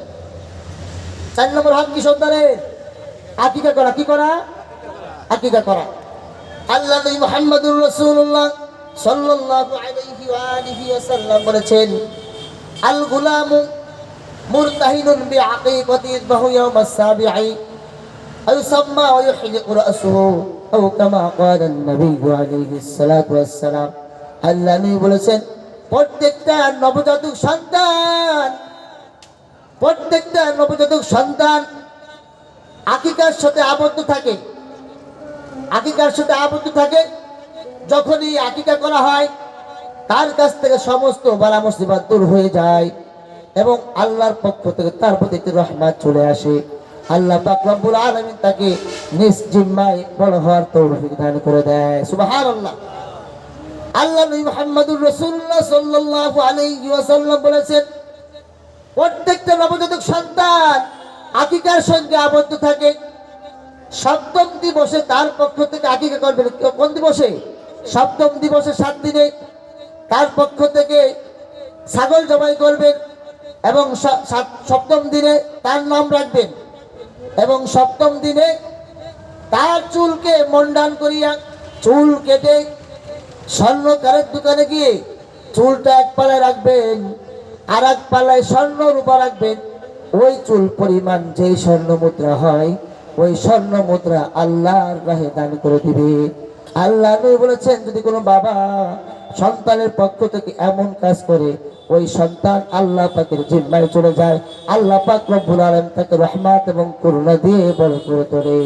4 নম্বর হক কি সন্তানের? আকিকা করা। কি করা? আকিকা করা। আল্লাহ নবী মুহাম্মদুর রাসূলুল্লাহ সাল্লাল্লাহু আলাইহি ওয়া আলিহি ওয়াসাল্লাম বলেছেন, আল গুলামু মুরতাহিনুন বিআকিকাতি ইয়াযবাহু ইয়াওমাস সাবি'i আয়ুসাম্মা ওয়া ইহলিকু রাসুহু আও কামা ক্বালা আন-নবী আলাইহিস সালাতু ওয়াস সালাম। আল্লাহ নবী বলেছেন প্রত্যেকটা নবজাতক সন্তান আকিকার সাথে আবদ্ধ থাকে। যখনই আকিকা করা হয় তার কাছ থেকে সমস্ত বালা মুসিবত দূর হয়ে যায় এবং আল্লাহর পক্ষ থেকে তার প্রতি একটি রহমত চলে আসে। আল্লাহ পাক রব্বুল আলামিন তাকে নিজ জিম্মায় বড় হওয়ার তৌফিক দান করে দেয়। সুবহানাল্লাহ। আল্লাহ নবী মুহাম্মদুর রাসূলুল্লাহ সাল্লাল্লাহু আলাইহি ওয়াসাল্লাম বলেছেন প্রত্যেকটা নবজাতক সন্তান আকিকার সঙ্গে আবদ্ধ থাকে। সপ্তম দিবসে তার পক্ষ থেকে আকিকা করবেন। কোন দিবসে? সপ্তম দিবসে 7 দিনে তার পক্ষ থেকে ছাগল জবাই করবেন এবং সপ্তম দিনে তার নাম রাখবেন এবং সপ্তম দিনে তার চুলকে মন্ডান করিয়া চুল কেটে স্বর্ণকারের দোকানে গিয়ে চুলটা এক পালায় রাখবেন আর এক পালায় স্বর্ণ রূপা রাখবেন। ওই চুল পরিমাণ যেই স্বর্ণ মুদ্রা হয় ওই স্বর্ণ মুদ্রা আল্লাহর রাহে দান করে দিবে। আল্লাহ নবী বলেছেন যদি কোনো বাবা সন্তানের পক্ষ থেকে এমন কাজ করে ওই সন্তান আল্লাহ পাকের জিম্মায় চলে যায়। আল্লাহ পাক রব্বুল আলামিন তাকে রহমত এবং করুণা দিয়ে বড় করে তোলে।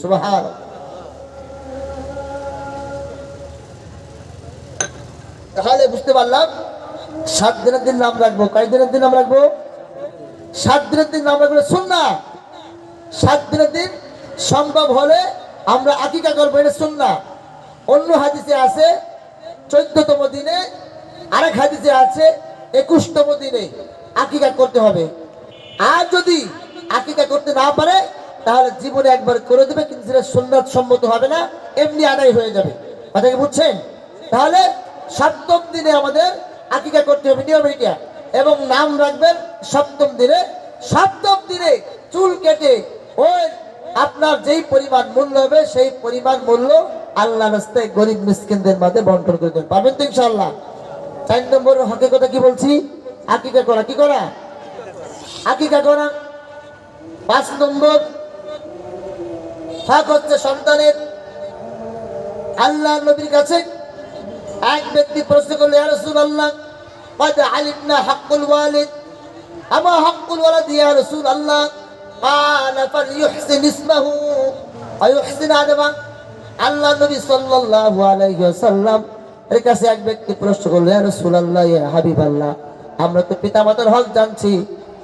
সুবহানাল্লাহ। তাহলে বুঝতে পারলাম 7 দিনের দিন নাম রাখবো। কয় দিনের দিন নাম রাখবো? 7 দিনের দিন নাম রাখবো সুন্নাহ। 7 দিনের দিন সম্ভব হলে আমরা আকিকা করবো, এটা সুন্নাহ। অন্য হাদিসে আছে 14তম দিনে, আরেক হাদিসে আছে 21তম দিনে আকিকা করতে হবে। আর যদি আকিকা করতে না পারে তাহলে জীবনে একবার করে দেবে, কিন্তু সেটা সুন্নাত সম্মত হবে না, এমনি আদায় হয়ে যাবে। কথা কি বুঝছেন? তাহলে 7ম দিনে আমাদের আকিকা করতে হবে, নিয়ম এটা। এবং নাম রাখবেন 7ম দিনে। 7ম দিনে চুল কেটে ওই আপনার যেই পরিমাণ মূল্য হবে সেই পরিমাণ মূল্য আল্লাহর রাস্তায় গরিব মিসকিনদের মাঝে বন্টন করে দেবেন। পাবেন তো ইনশাআল্লাহ। 4 নম্বর হকের কথা কি বলছি? আকিকা করা। কি করা? আকিকা করা। 5 নম্বর হক হচ্ছে সন্তানের। আল্লাহর নবীর কাছে এক ব্যক্তি প্রশ্ন করল, ইয়া রাসূলুল্লাহ قد علمنا حق الوالد اما حق الولد يا رسول الله قال فليحسن اسمه ويحسن ادبه। আল্লাহ নবী সাল্লাল্লাহু আলাইহি ওয়াসাল্লাম এর কাছে এক ব্যক্তি প্রশ্ন করল, ইয়া রাসূলুল্লাহ ইয়া হাবিবাল্লাহ আমরা তো পিতামাতার হক জানছি,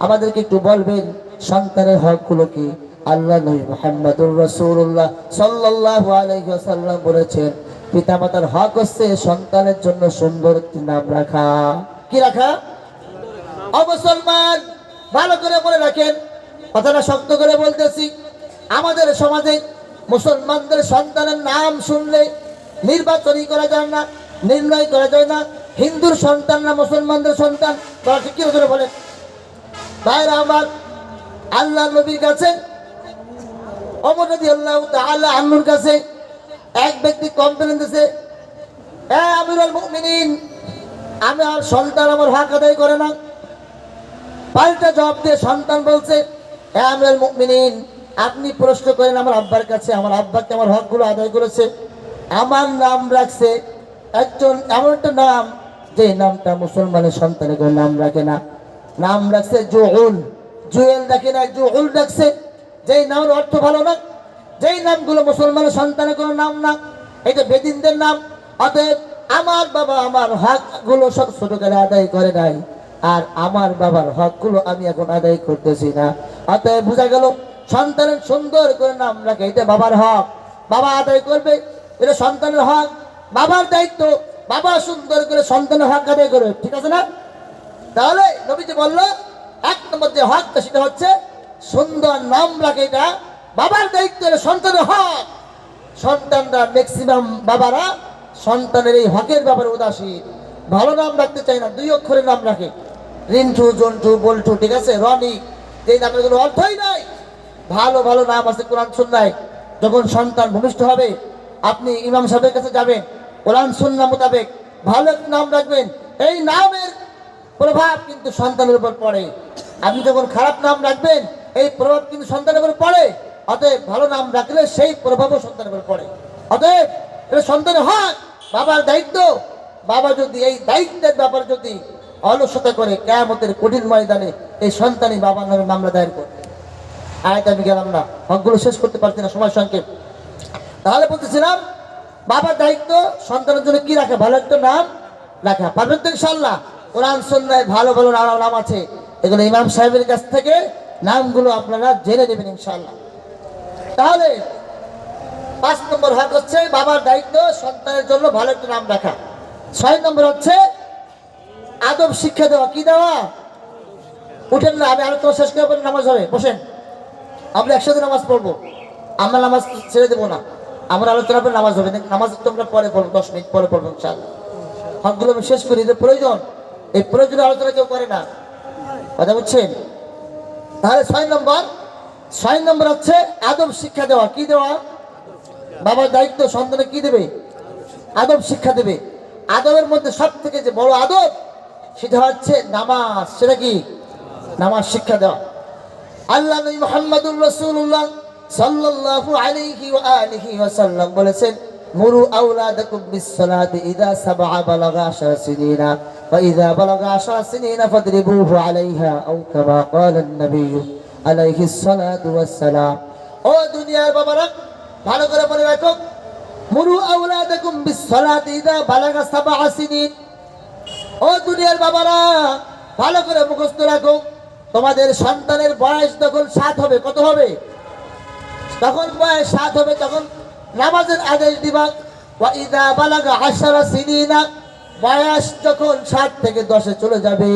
আমাদেরকে একটু বলবেন সন্তানের হকগুলো কি? আল্লাহ নবী মুহাম্মদুর রাসূলুল্লাহ সাল্লাল্লাহু আলাইহি ওয়াসাল্লাম বলেছেন পিতামাতার হক হচ্ছে সন্তানের জন্য সুন্দর একটি নাম রাখা। কি রাখা? মুসলমান ভালো করে মনে রাখেন, কথাটা শক্ত করে বলতেছি। আমাদের সমাজে মুসলমানদের সন্তানের নাম শুনলে নির্বাচনই করা যায় না, নির্ণয় করা যায় না হিন্দুর সন্তান না মুসলমানদের সন্তান। কি করে বলেন ভাইরা আমার? আল্লাহ নবীর কাছে ওমর রাদিয়াল্লাহু তাআলা আনহুর কাছে এক ব্যক্তি কমপ্লেন দিয়েছে, এ আমিরুল মুমিনিন আমার সন্তান আমার হক আদায় করে না। পাল্টা জবাব দিয়ে সন্তান বলছে, এ আমিরুল মুমিনিন আপনি প্রশ্ন করেন আমার আব্বার কাছে, আমার আব্বাকে আমার হকগুলো আদায় করেছে। আমার নাম রাখছে একজন এমন একটা নাম যে নামটা মুসলমানের সন্তানের কোনো নাম রাখে না। নাম রাখছে জুহুল, জুয়েল রাখে না, জুহুল রাখছে, যেই নামের অর্থ ভালো না, যেই নামগুলো মুসলমানের সন্তানের কোনো নাম না, এটা বেদিনদের নাম। অতএব আমার বাবা আমার হকগুলো সব ছোটকালে আদায় করে নাই, আর আমার বাবার হকগুলো আমি এখন আদায় করতেছি না। অতএব বোঝা গেল সন্তানের সুন্দর করে নাম রাখে, এটা বাবার হক, বাবা আদায় করবে, এটা সন্তানের হক, বাবার দায়িত্ব, বাবা সুন্দর করে সন্তানের হক আদায় করবে। ঠিক আছে না? তাহলে নবীজি বলল 1 নম্বর যে হকটা সেটা হচ্ছে সুন্দর নাম রাখে, এটা বাবার দায়িত্ব, এটা সন্তানের হক। সন্তানরা ম্যাক্সিমাম বাবারা সন্তানের এই হকের ব্যাপারে উদাসীন, ভালো নাম রাখতে চায় না, 2 অক্ষরের নাম রাখে, রিন্টু, জন্টু, বল্টু, ঠিক আছে, রনি, যেই নামের কোনো অর্থই নাই। ভালো ভালো নাম আছে কোরআন সুন্নাহয়। যখন সন্তান ভূমিষ্ঠ হবে আপনি ইমাম সাহেবের কাছে যাবেন, কোরআন সুন্নাহ মোতাবেক ভালো একটা নাম রাখবেন। এই নামের প্রভাব কিন্তু সন্তানের উপর পড়ে। আপনি যখন খারাপ নাম রাখবেন এই প্রভাব কিন্তু সন্তানের উপর পড়ে। অতএব ভালো নাম রাখলে সেই প্রভাবও সন্তানের উপর পড়ে। অতএব এটা সন্তানের হক, বাবার দায়িত্ব, বাবা যদি এই দায়িত্বের ব্যাপারে যদি অলসতা করে কিয়ামতের কঠিন ময়দানে এই সন্তানই বাবার নামে মামলা দায়ের করে। আয়াতে আমি গেলাম না, হকগুলো শেষ করতে পারছি না, সময় সংক্ষেপ। তাহলে বলতেছিলাম বাবার দায়িত্ব সন্তানের জন্য কি রাখে? ভালো একটা নাম রাখা। পারবেন তো ইনশাআল্লাহ? কোরআন সুন্নাহয় ভালো ভালো নাম আছে, এগুলো ইমাম সাহেবের কাছ থেকে নামগুলো আপনারা জেনে নেবেন ইনশাআল্লাহ। তাহলে 5 নম্বর হক হচ্ছে বাবার দায়িত্ব সন্তানের জন্য ভালো একটা নাম রাখা। 6 নম্বর হচ্ছে আদব শিক্ষা দেওয়া। কি দেওয়া? উঠেন না, আমি আলোচনা শেষ করে পরে নামাজ হবে, বসেন। আমরা একসাথে নামাজ পড়বো, আমরা নামাজ ছেড়ে দেবো না, আমরা আলোচনা করে নামাজ হবে। নামাজ তোমরা পরে পড়বো, 10 মিনিট পরে পড়বো ইনশাআল্লাহ। হকগুলো আমি শেষ করি, যে প্রয়োজন, এই প্রয়োজনে আলোচনা কেউ করে না, কথা বুঝছেন? তাহলে 6 নম্বর হচ্ছে আদব শিক্ষা দেওয়া। কি দেওয়া? বাবার দায়িত্ব সন্তানে কি দেবে? আদব শিক্ষা দেবে। আদবের মধ্যে সব থেকে যে বড় আদব সেটা হচ্ছে নামাজ। সেটা কি? নামাজ শিক্ষা দেওয়া। আল্লাহ নবী মুহাম্মদুর রাসূলুল্লাহ সাল্লাল্লাহু আলাইহি ওয়া আলিহি ওয়াসাল্লাম বলেছেন, মুরু আওলাদাকুম বিস-সালাতি ইযা সাবআ বালাগা 10 সিনিনা ওয়া ইযা বালাগা 10 সিনিনা ফাদরিবুহু আলাইহা আও কামা ক্বালা an-নবী আলাইহিস সালাতু ওয়াস সালাম। ও দুনিয়ার বাবারা, ভালো করে মনে রাখো, মুরু আওলাদাকুম বিস-সালাতি ইযা বালাগা 7 সিনিন। ও দুনিয়ার বাবারা, ভালো করে মুখস্থ রাখো, তোমাদের সন্তানের বয়স যখন 7 হবে, কত হবে? তখন বয়স 7 হবে, তখন নামাজের আদেশ দিবা। ওয়া ইযা বালাগা 10 সিনিনা, বয়স যখন 7 থেকে 10-এ চলে যাবে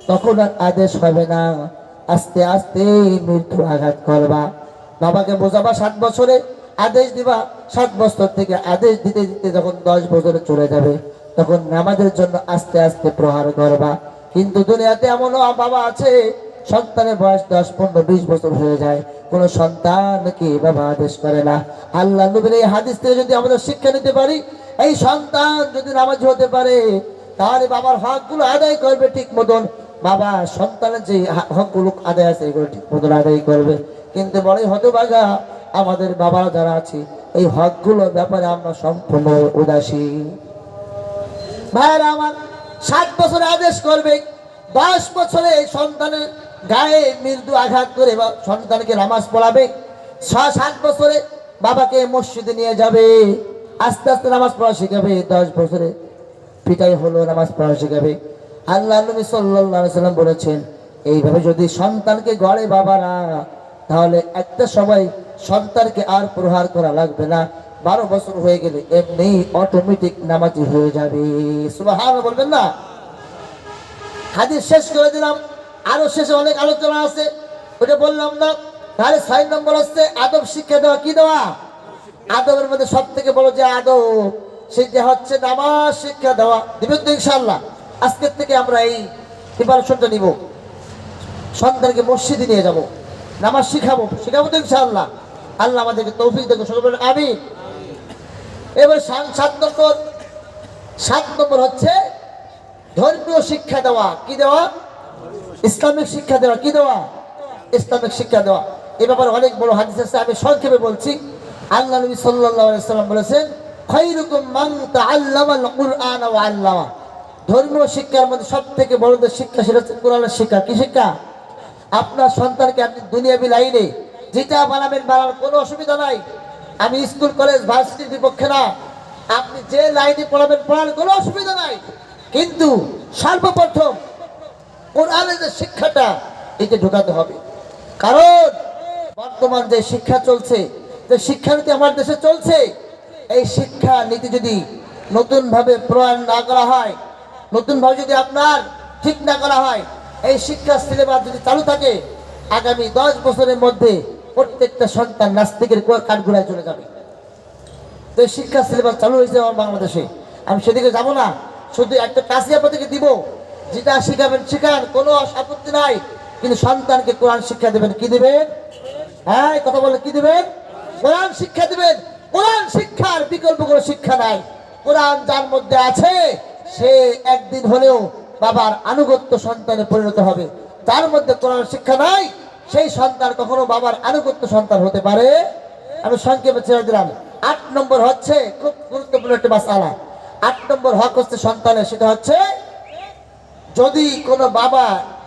তখন আর আদেশ হবে না, আস্তে আস্তে মৃত্যু আঘাত করবা। বাবাকে বোঝাবা 7 বছরে আদেশ দিবা, 7 বছর থেকে আদেশ দিতে দিতে যখন 10 বছরে চলে যাবে তখন নামাজের জন্য আস্তে আস্তে প্রহার করবা। কিন্তু দুনিয়াতে এমনও বাবা আছে, সন্তানের বয়স 10, 15, 20 বছর হয়ে যায়, কোন সন্তানকে বাবা আদেশ করে না। আল্লাহ নবীর এই হাদিস থেকে যদি আমাদের শিক্ষা নিতে পারি, এই সন্তান যদি নামাজি হতে পারে তাহলে বাবার হকগুলো আদায় করবে ঠিক মতন। বাবা সন্তানের যে হকগুলো আদায় আছে এগুলো ঠিক মতন আদায় করবে। কিন্তু বড়ই হতভাগা আমাদের বাবারা যারা আছে, এই হকগুলোর ব্যাপারে আমরা সম্পূর্ণ উদাসীন। ভাইরা আমার, 7 বছরে আদেশ করবে, 10 বছরে সন্তানের গায়ে মৃদু আঘাত করে সন্তানকে নামাজ পড়াবে, 6-7 বছরে বাবাকে মসজিদে নিয়ে যাবে, আস্তে আস্তে নামাজ পড়া শেখাবে, 10 বছরে পিটাই হলো নামাজ পড়া শেখাবে। আল্লাহ নবী সাল্লাল্লাহু আলাইহি সাল্লাম বলেছেন, এইভাবে যদি সন্তানকে গড়ে বাবারা, তাহলে একটা সময় সন্তানকে আর প্রহার করা লাগবে না, 12 বছর হয়ে গেলে এমনি অটোমেটিক নামাজি হয়ে যাবে। সুবহানাল্লাহ বলবেন না? হাদিস শেষ করে দিলাম, আরো শেষে অনেক আলোচনা আছে, ওটা বললাম না। তাহলে 6 নম্বর হচ্ছে আদব শিক্ষা দেওয়া। কি দেওয়া? আদবের মধ্যে সব থেকে বড় যে আদব সেটা হচ্ছে নামাজ শিক্ষা দেওয়া। দিবেন তো ইনশাআল্লাহ? আজকের থেকে আমরা এই প্রিপারেশনটা নিব, সন্তানকে মসজিদে নিয়ে যাব, নামাজ শিখাবো তো ইনশাআল্লাহ। আল্লাহ আমাদেরকে তৌফিক দেবে, সকলে বলেন আমিন। এবার 7 নম্বর হচ্ছে ধর্মীয় শিক্ষা দেওয়া। কি দেওয়া? ইসলামিক শিক্ষা দেওয়া। কি দেওয়া? ইসলামিক শিক্ষা দেওয়া। এ ব্যাপারে অনেক বড় হাদিস আছে, আমি সংক্ষেপে বলছি। আল্লাহ নবী সাল্লাল্লাহু আলাইহি সাল্লাম বলেছেন, খায়রুকুম মান তাআল্লামাল কুরআন ওয়া আল্লামা। ধর্মীয় শিক্ষার মধ্যে সবথেকে বড় যে শিক্ষা সেটা হচ্ছে কোরআনের শিক্ষা। কি শিক্ষা? আপনার সন্তানকে আপনি দুনিয়াবি লাইনে যেটা বানাবেন, বানানোর কোনো অসুবিধা নাই। আমি স্কুল কলেজ ভার্সিটির বিপক্ষে না, আপনি যে লাইনে পড়াবেন পড়ার কোনো অসুবিধা নাই, কিন্তু সর্বপ্রথম কোরআনের যে শিক্ষাটা এটা ঢোকাতে হবে। কারণ বর্তমান যে শিক্ষা চলছে, যে শিক্ষানীতি আমার দেশে চলছে, এই শিক্ষা নীতি যদি নতুনভাবে প্রয়োগ না করা হয়, নতুনভাবে যদি আপনার ঠিক না করা হয়, এই শিক্ষা সিলেবাস যদি চালু থাকে, আগামী 10 বছরের মধ্যে প্রত্যেকটা সন্তান নাস্তিকের কাঠগড়ায় চলে যাবে। তো এই শিক্ষা সিলেবাস চালু হয়েছে আমার বাংলাদেশে, আমি সেদিকে যাব না, শুধু একটা কাশি আপনাদেরকে দিব, যেটা শিখাবেন শিখান, কোনো আপত্তি নাই, কিন্তু সন্তানকে কোরআন শিক্ষা দেবেন। কি দিবেন? হ্যাঁ, কথা বলে কি দিবেন? কোরআন শিক্ষা দিবেন। কোরআন শিক্ষার বিকল্প কোনো শিক্ষা নাই। কোরআন যার মধ্যে আছে সে একদিন হলেও বাবার আনুগত্য সন্তানে পরিণত হবে। তার মধ্যে কোরআন শিক্ষা নাই, সেই সন্তান কখনো বাবার আনুগত্য সন্তান হতে পারে। আমি সংক্ষেপে ছেড়ে দিলাম। 8 নম্বর হচ্ছে খুব গুরুত্বপূর্ণ একটা মাসআলা। 8 নম্বর হক হচ্ছে সন্তানের, সেটা হচ্ছে যদি কোনো বাবা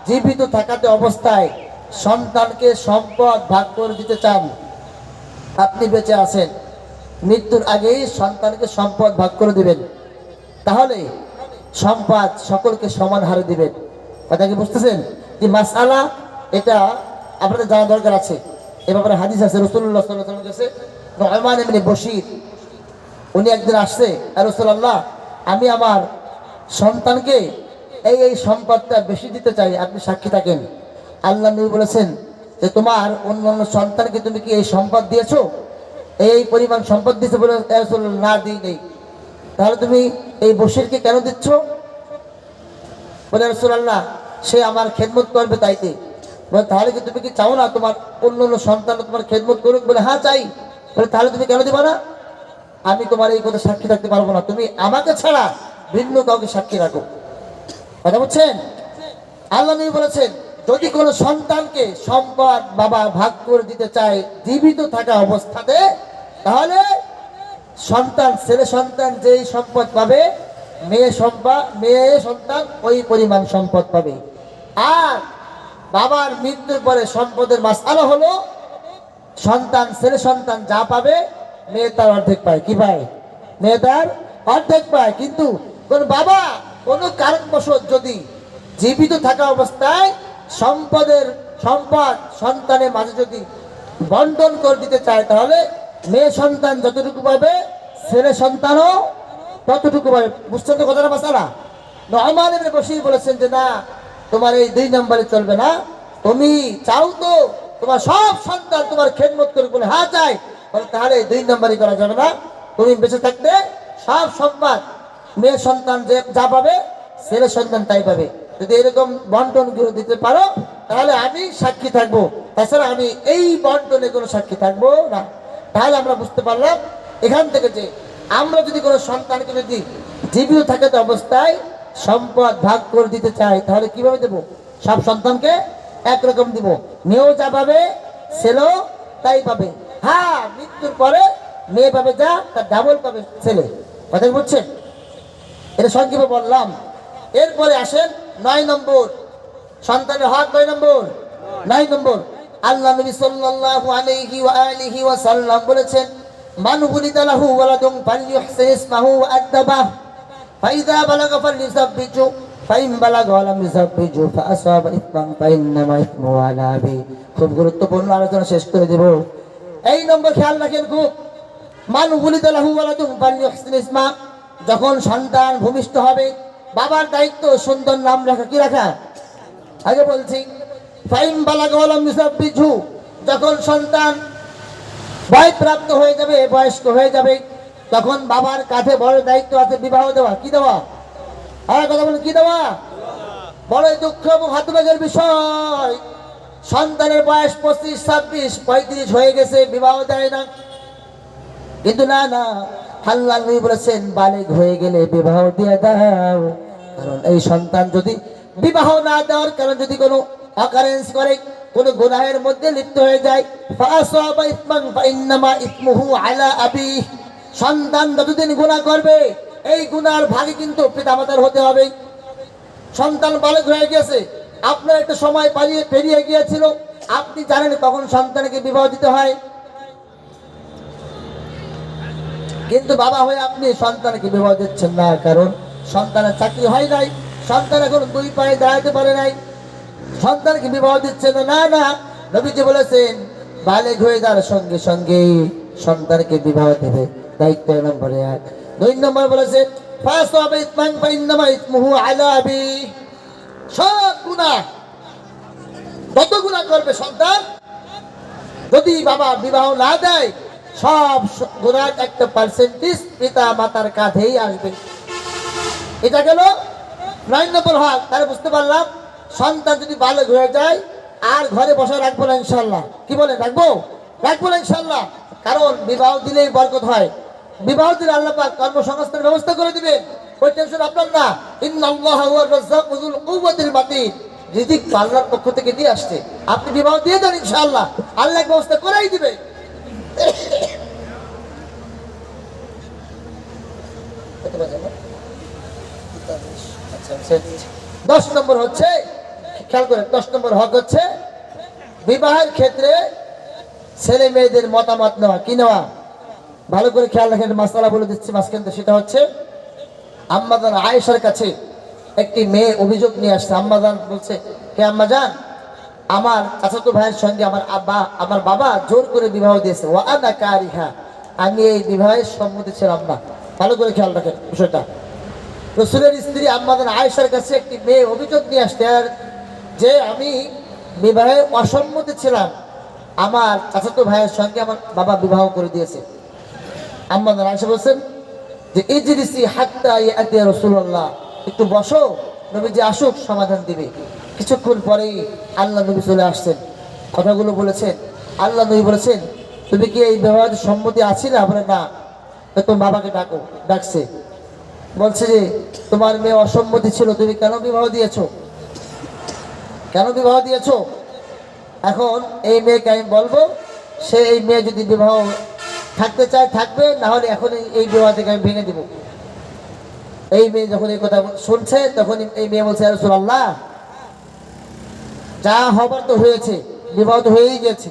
জীবিত থাকাতে অবস্থায় সন্তানকে সম্পদ ভাগ করে দিতে চান, আপনি বেঁচে আছেন, মৃত্যুর আগেই সন্তানকে সম্পদ ভাগ করে দিবেন, তাহলে সম্পদ সকলকে সমান হারে দিবেন। কথা কি বুঝতেছেন? যে মাসআলা এটা আপনাদের জানা দরকার আছে। এ ব্যাপারে হাদিস আছে, রাসূলুল্লাহ সাল্লাল্লাহু আলাইহি ওয়াসাল্লাম কাছে নু'মান ইবনে বশীর উনি একদিন আসছে, আর রাসূলুল্লাহ আমি আমার সন্তানকে এই সম্পদটা বেশি দিতে চাই, আপনি সাক্ষী থাকেন। আল্লাহ নবী বলেছেন যে তোমার অন্যান্য সন্তানকে তুমি কি এই সম্পদ দিয়েছো, এই পরিমাণ সম্পদ দিয়েছো? বলে রাসূলুল্লাহ না, দিই নেই। তাহলে তুমি এই বশীরকে কেন দিচ্ছ? বলে রাসূলুল্লাহ সে আমার খেদমত করবে তাইতে। বলে তাহলে কি তুমি কি চাও না তোমার অন্যান্য সন্তান তোমার খেদমত করুক? বলে হ্যাঁ চাই। বলে তাহলে তুমি কেন দিবা না? আমি তোমার এই কথা সাক্ষী থাকতে পারবো না, তুমি আমাকে ছাড়া ভিন্ন কাউকে সাক্ষী রাখো। কথা বুঝছেন? আল্লাহ নবী বলেছেন যদি কোনো সন্তানকে সম্পদ বাবা ভাগ করে দিতে চায় জীবিত থাকা অবস্থাতে, তাহলে সন্তান ছেলে সন্তান যেই সম্পদ পাবে, মেয়ে সন্তান ওই পরিমাণ সম্পদ পাবে। আর বাবার মৃত্যুর পরে সম্পদের মাসআলা হলো সন্তান ছেলে সন্তান যা পাবে মেয়ে তার অর্ধেক পায়। কি পায়? মেয়ে তার অর্ধেক পায়। কিন্তু কোন বাবা কোনো কারণবশত যদি জীবিত থাকা অবস্থায় সম্পদ সন্তানের মাঝে যদি বন্টন করে দিতে চায়, তাহলে মেয়ে সন্তান যতটুকু পাবে ছেলে সন্তানও ততটুকু পাবে। বুঝছেন তো কথাটা? মাসালা নু'মান ইবনে বশীর বলেছেন যে না, তোমার এই 2 নম্বরে চলবে না, তুমি চাও তো তোমার সব সন্তান তোমার খেদমত করবে? বলে হ্যাঁ চাই। বলে তাহলে 2 নম্বরই করা যাবে না, তুমি বেঁচে থাকতে সব সম্পদ মেয়ে সন্তান যে যা পাবে ছেলে সন্তান তাই পাবে। যদি এরকম বন্টন করে দিতে পারো তাহলে আমি সাক্ষী থাকবো, তাছাড়া আমি এই বন্টনে কোনো সাক্ষী থাকবো না। তাহলে আমরা বুঝতে পারলাম এখান থেকে যে আমরা যদি কোনো সন্তানকে যদি জীবিত থাকাতে অবস্থায় সম্পদ ভাগ করে দিতে চাই, তাহলে কিভাবে দেব? সব সন্তানকে একরকম দিব, মেয়েও যা পাবে ছেলেও তাই পাবে। হ্যাঁ, মৃত্যুর পরে মেয়ে পাবে যা, তার ডাবল পাবে ছেলে। কথা বুঝছেন? এটা সংক্ষেপে বললাম। এরপরে আসেন 9 নম্বর, সন্তানের হক। 9 নম্বর, 9 নম্বর আল্লাহ নবী সাল্লাল্লাহু আলাইহি ওয়া আলিহি ওয়াসাল্লাম বলেছেন মান বুলিদা লাহু ওয়ালাদুন ফালইউহসিন ইসমাহু ওয়া আদবাহ ফাইযা বালাগা ফালইউসাব্বিহু ফাইন বালাগা ওয়া লাম ইউসাব্বিহু ফাআসাবা ইসমান ফাইন্নামা ইসমুহু আলা আবি। খুব গুরুত্বপূর্ণ আলোচনা শেষ করে দেব। এই নম্বর খেয়াল রাখেন খুব। মান বুলিদা লাহু ওয়ালাদুন ফালইউহসিন ইসমাহু, যখন সন্তান ভূমিষ্ঠ হবে বাবার দায়িত্ব সুন্দর নাম রাখা। কি রাখা? আগে বলছি। ফাইন বালাগা ওয়া লাম ইউসাব্বিহু, যখন সন্তান বয়প্রাপ্ত হয়ে যাবে, বয়স্ক হয়ে যাবে, তখন বাবার কাঁধে বড় দায়িত্ব আছে বিবাহ দেওয়া। কি দেওয়া? আর কথা বলেন, কি দেওয়া? বড় দুঃখ এবং হতভাগের বিষয়। সন্তানের বয়স 25, 26, 35 হয়ে গেছে, বিবাহ দেয় না। কিন্তু না, আল্লাহ নবী বলেছেন বালেগ হয়ে গেলে বিবাহ দিয়ে দাও। কারণ এই সন্তান যদি বিবাহ না দেওয়ার কারণ যদি কোনো অকারেন্স করে, কোনো গুনাহের মধ্যে লিপ্ত হয়ে যায়, ফাআসাবা ইসমান ফাইন্নামা ইসমুহু আলা আবি, সন্তান যতদিন গুনাহ করবে এই গুনার ভাগী কিন্তু পিতামাতার হতে হবে। সন্তান বালেগ হয়ে গেছে, আপনার একটা সময় পেরিয়ে গিয়েছিল, আপনি জানেন কখন সন্তানকে বিবাহ দিতে হয়, কিন্তু বাবা হয়ে আপনি সন্তানকে বিবাহ দিচ্ছেন না, কারণ সন্তানের চাকরি হয় নাই, সন্তান এখন 2 পায়ে দাঁড়াতে পারে নাই, সন্তানকে বিবাহ দিচ্ছেন না। নবীজি বলেছেন বালেগ হয়ে যাওয়ার সঙ্গে সঙ্গে সন্তানকে বিবাহ দেবে, দায়িত্ব নম্বরে 1। 2 নম্বর বলেছে ফাসাবা ইসমান ফাইন্নামা ইসমুহু আলা আবি, সব গুনাহ যত গুনাহ করবে সন্তান, যদি বাবা বিবাহ না দেয় সব গুনার একটা পার্সেন্টেজ পিতা মাতার কাঁধেই আসবে। এটা গেল 9 নম্বর হক। তাহলে বুঝতে পারলাম সন্তান যদি বালেগ হয়ে যায় আর ঘরে বসে রাখবো না ইনশাল্লাহ। কি বলেন? রাখবো না ইনশাল্লাহ। কারণ বিবাহ দিলেই বরকত হয়, বিবাহ দিলে আল্লাহ পাক কর্মসংস্থানের ব্যবস্থা করে দিবে, ওই টেনশন আপনার না। ইন্নাল্লাহা হুয়ার রাজ্জাকু যুল কুওয়াতিল মাতিন, রিজিক আল্লাহর পক্ষ থেকে দিয়ে আসছে, আপনি বিবাহ দিয়ে দেন ইনশাআল্লাহ, আল্লাহ ব্যবস্থা করেই দিবে। কত বাজে? 10 নম্বর হচ্ছে, খেয়াল করেন, 10 নম্বর হক হচ্ছে বিবাহের ক্ষেত্রে ছেলে মেয়েদের মতামত নেওয়া। কি নেওয়া? ভালো করে খেয়াল রাখেন, মাসালা বলে দিচ্ছি মাঝখান থেকে। সেটা হচ্ছে আম্মাজান আয়েশার কাছে একটি মেয়ে অভিযোগ নিয়ে আসছে। আম্মাজান বলছে, হে আম্মাজান, আমার চাচাতো ভাইয়ের সঙ্গে আমার বাবা জোর করে বিবাহ দিয়েছে, ওয়া আনা কারিহা, আমি এই বিবাহের সম্মতি ছিলাম না। ভালো করে খেয়াল রাখেন বিষয়টা। রাসূলের স্ত্রী আম্মাজান আয়েশার কাছে একটি মেয়ে অভিযোগ নিয়ে আসছে যে আমি বিবাহে অসম্মতি ছিলাম, আমার চাচাতো ভাইয়ের সঙ্গে আমার বাবা বিবাহ করে দিয়েছে। আম্মাজান আয়েশা বলছেন যে ইজলিসি হাত্তা ইয়াতি রাসূলুল্লাহ, একটু বসো, নবীজি আসুক, সমাধান দিবে। কিছুক্ষণ পরেই আল্লাহ নবী চলে আসছেন, কথাগুলো বলেছেন। আল্লাহ নবী বলেছেন, তুমি কি এই বিবাহের সম্মতি আছে না? বলে না। তোমার বাবাকে ডাকো। ডাকছে, বলছে যে তোমার মেয়ে অসম্মতি ছিল, তুমি কেন বিবাহ দিয়েছো? কেন বিবাহ দিয়েছো? এখন এই মেয়েকে আমি বলবো, সে এই মেয়ে যদি বিবাহ থাকতে চায় থাকবে, না হলে এখন এই বিবাহ থেকে আমি ভেঙে দিব। এই মেয়ে যখন এই কথা শুনছে, তখন এই মেয়ে বলছে, ইয়া রাসূলুল্লাহ, যা হবার তো হয়েছে, বিবাহ তো হয়েই গেছে,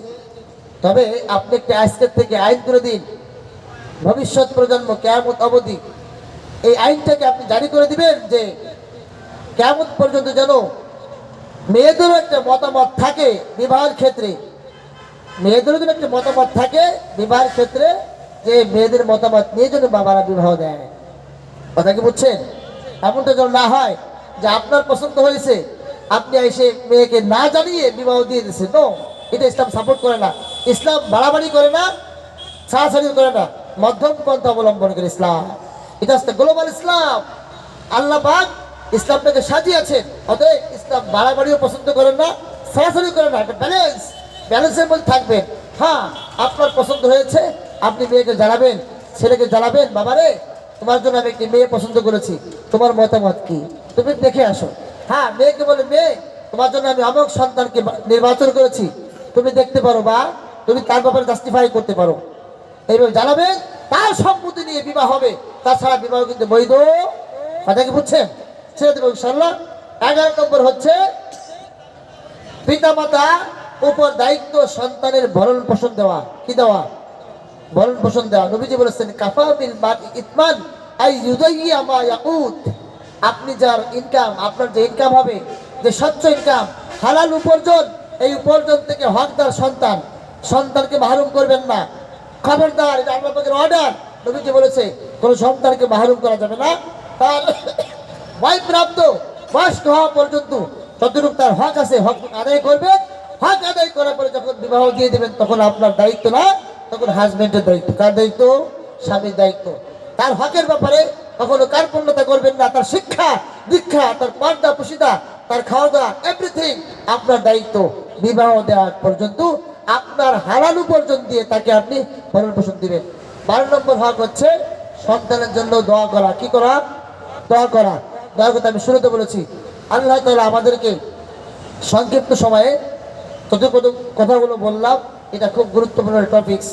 তবে আপনি একটি আজকের থেকে আইন করে দিন, ভবিষ্যৎ প্রজন্ম কিয়ামত অবধি এই আইনটাকে আপনি জারি করে দিবেন যে কিয়ামত পর্যন্ত যেন মেয়েদেরও একটা মতামত থাকে বিবাহের ক্ষেত্রে। মেয়েদেরও যেন একটা মতামত থাকে বিবাহের ক্ষেত্রে, যে মেয়েদের মতামত নিয়ে যেন বাবারা বিবাহ দেয়। কথা কি বুঝছেন? এমনটা যেন না হয় যে আপনার পছন্দ হয়েছে, আপনি এসে মেয়েকে না জানিয়ে বিবাহ দিয়ে দিচ্ছেন। নো, এটা ইসলাম সাপোর্ট করে না। ইসলাম বাড়াবাড়ি করে না, ছাড়াছাড়ি করে না, মধ্যম পন্থা অবলম্বন করে ইসলাম। এটা হচ্ছে গ্লোবাল ইসলাম। আল্লাহ পাক ইসলামটাকে সাজিয়েছেন। অতএব ইসলাম বাড়াবাড়িও পছন্দ করেন না, ছাড়াছাড়ি করেন না। একটা ব্যালেন্সের মধ্যে থাকবেন। হ্যাঁ, আপনার পছন্দ হয়েছে, আপনি মেয়েকে জানাবেন, ছেলেকে জানাবেন, বাবারে তোমার জন্য আমি একটি মেয়ে পছন্দ করেছি, তোমার মতামত কি, তুমি দেখে আসো। হ্যাঁ, মেয়েকে বলে, মেয়ে তোমার জন্য আমি অমুক সন্তানকে নির্বাচন করেছি, তুমি দেখতে পারো, বা তুমি তার ব্যাপারে জাস্টিফাই করতে পারো। এইভাবে জানাবেন, তার সম্মতি নিয়ে বিবাহ হবে। তাছাড়া বিবাহ কিন্তু বৈধ। কথা কি বুঝছেন? ছেড়ে দেবো ইনশাআল্লাহ। 11 নম্বর হচ্ছে পিতামাতা উপর দায়িত্ব সন্তানের ভরণ পোষণ দেওয়া। কি দেওয়া? ভরণ পোষণ দেওয়া। নবীজি বলেছেন, কাফা বিল মারই ইতমান আই ইউদাইয়া মা ইয়াকুত। আপনি যার ইনকাম, আপনার যে ইনকাম হবে, যে স্বচ্ছ ইনকাম, হালাল উপার্জন, এই উপার্জন থেকে হকদার সন্তানকে মাহরুম করবেন না। খবরদার, এটা আল্লাহ পাকের অর্ডার। নবীজি বলেছে, কোনো সন্তানকে মাহরুম করা যাবে না। তার বয়প্রাপ্ত বয়স্ক হওয়া পর্যন্ত যতটুকু তার হক আছে, হক আদায় করবেন। হক আদায় করার পরে যখন বিবাহ দিয়ে দেবেন, তখন আপনার দায়িত্ব না, তখন হাজবেন্ডের দায়িত্ব। কার দায়িত্ব? স্বামীর দায়িত্ব। তার হকের ব্যাপারে কখনো কার্পণ্যতা করবেন না। তার শিক্ষা দীক্ষা, তার পর্দা পুশিদা, তার খাওয়া দাওয়া, এভরিথিং আপনার দায়িত্ব। বিবাহ দেওয়ার পর্যন্ত আপনার হালাল উপার্জন দিয়ে তাকে আপনি ভরণ পোষণ দিবেন। 12 নম্বর হক হচ্ছে সন্তানের জন্য দোয়া করা। কি করা? দোয়া করা। দোয়ার কথা আমি শুরুতে বলেছি। আল্লাহ তাআলা আমাদেরকে সংক্ষিপ্ত সময়ে কত কথাগুলো বললাম, এটা খুব গুরুত্বপূর্ণ টপিকস।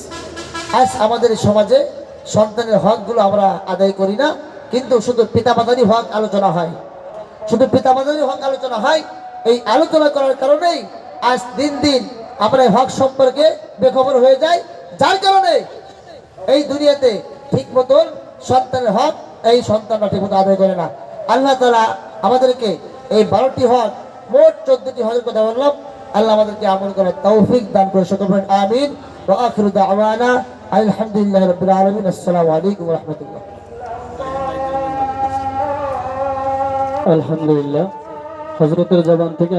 আজ আমাদের এই সমাজে সন্তানের হকগুলো আমরা আদায় করি না, কিন্তু শুধু পিতামাতারই হক আলোচনা হয়। শুধু পিতামাতারই হক আলোচনা হয়। এই আলোচনা করার কারণেই আজ দিন দিন আমরা এই হক সম্পর্কে বেখবর হয়ে যাই, যার কারণে এই দুনিয়াতে ঠিক মতন সন্তানের হক এই সন্তানরা ঠিক মতো আদায় করে না। আল্লাহ তাআলা আমাদেরকে এই 12টি হক, মোট 14টি হকের কথা বললাম, আল্লাহ আমাদেরকে আমল করার তৌফিক দান করে। সকলে বলেন আমিন। ওয়া আখিরু দাওয়ানা আলহামদুলিল্লাহি রাব্বিল আলামিন। আসসালামু আলাইকুম ওয়া রাহমাতুল্লাহ।
আলহামদুলিল্লাহ, হযরতের জবান থেকে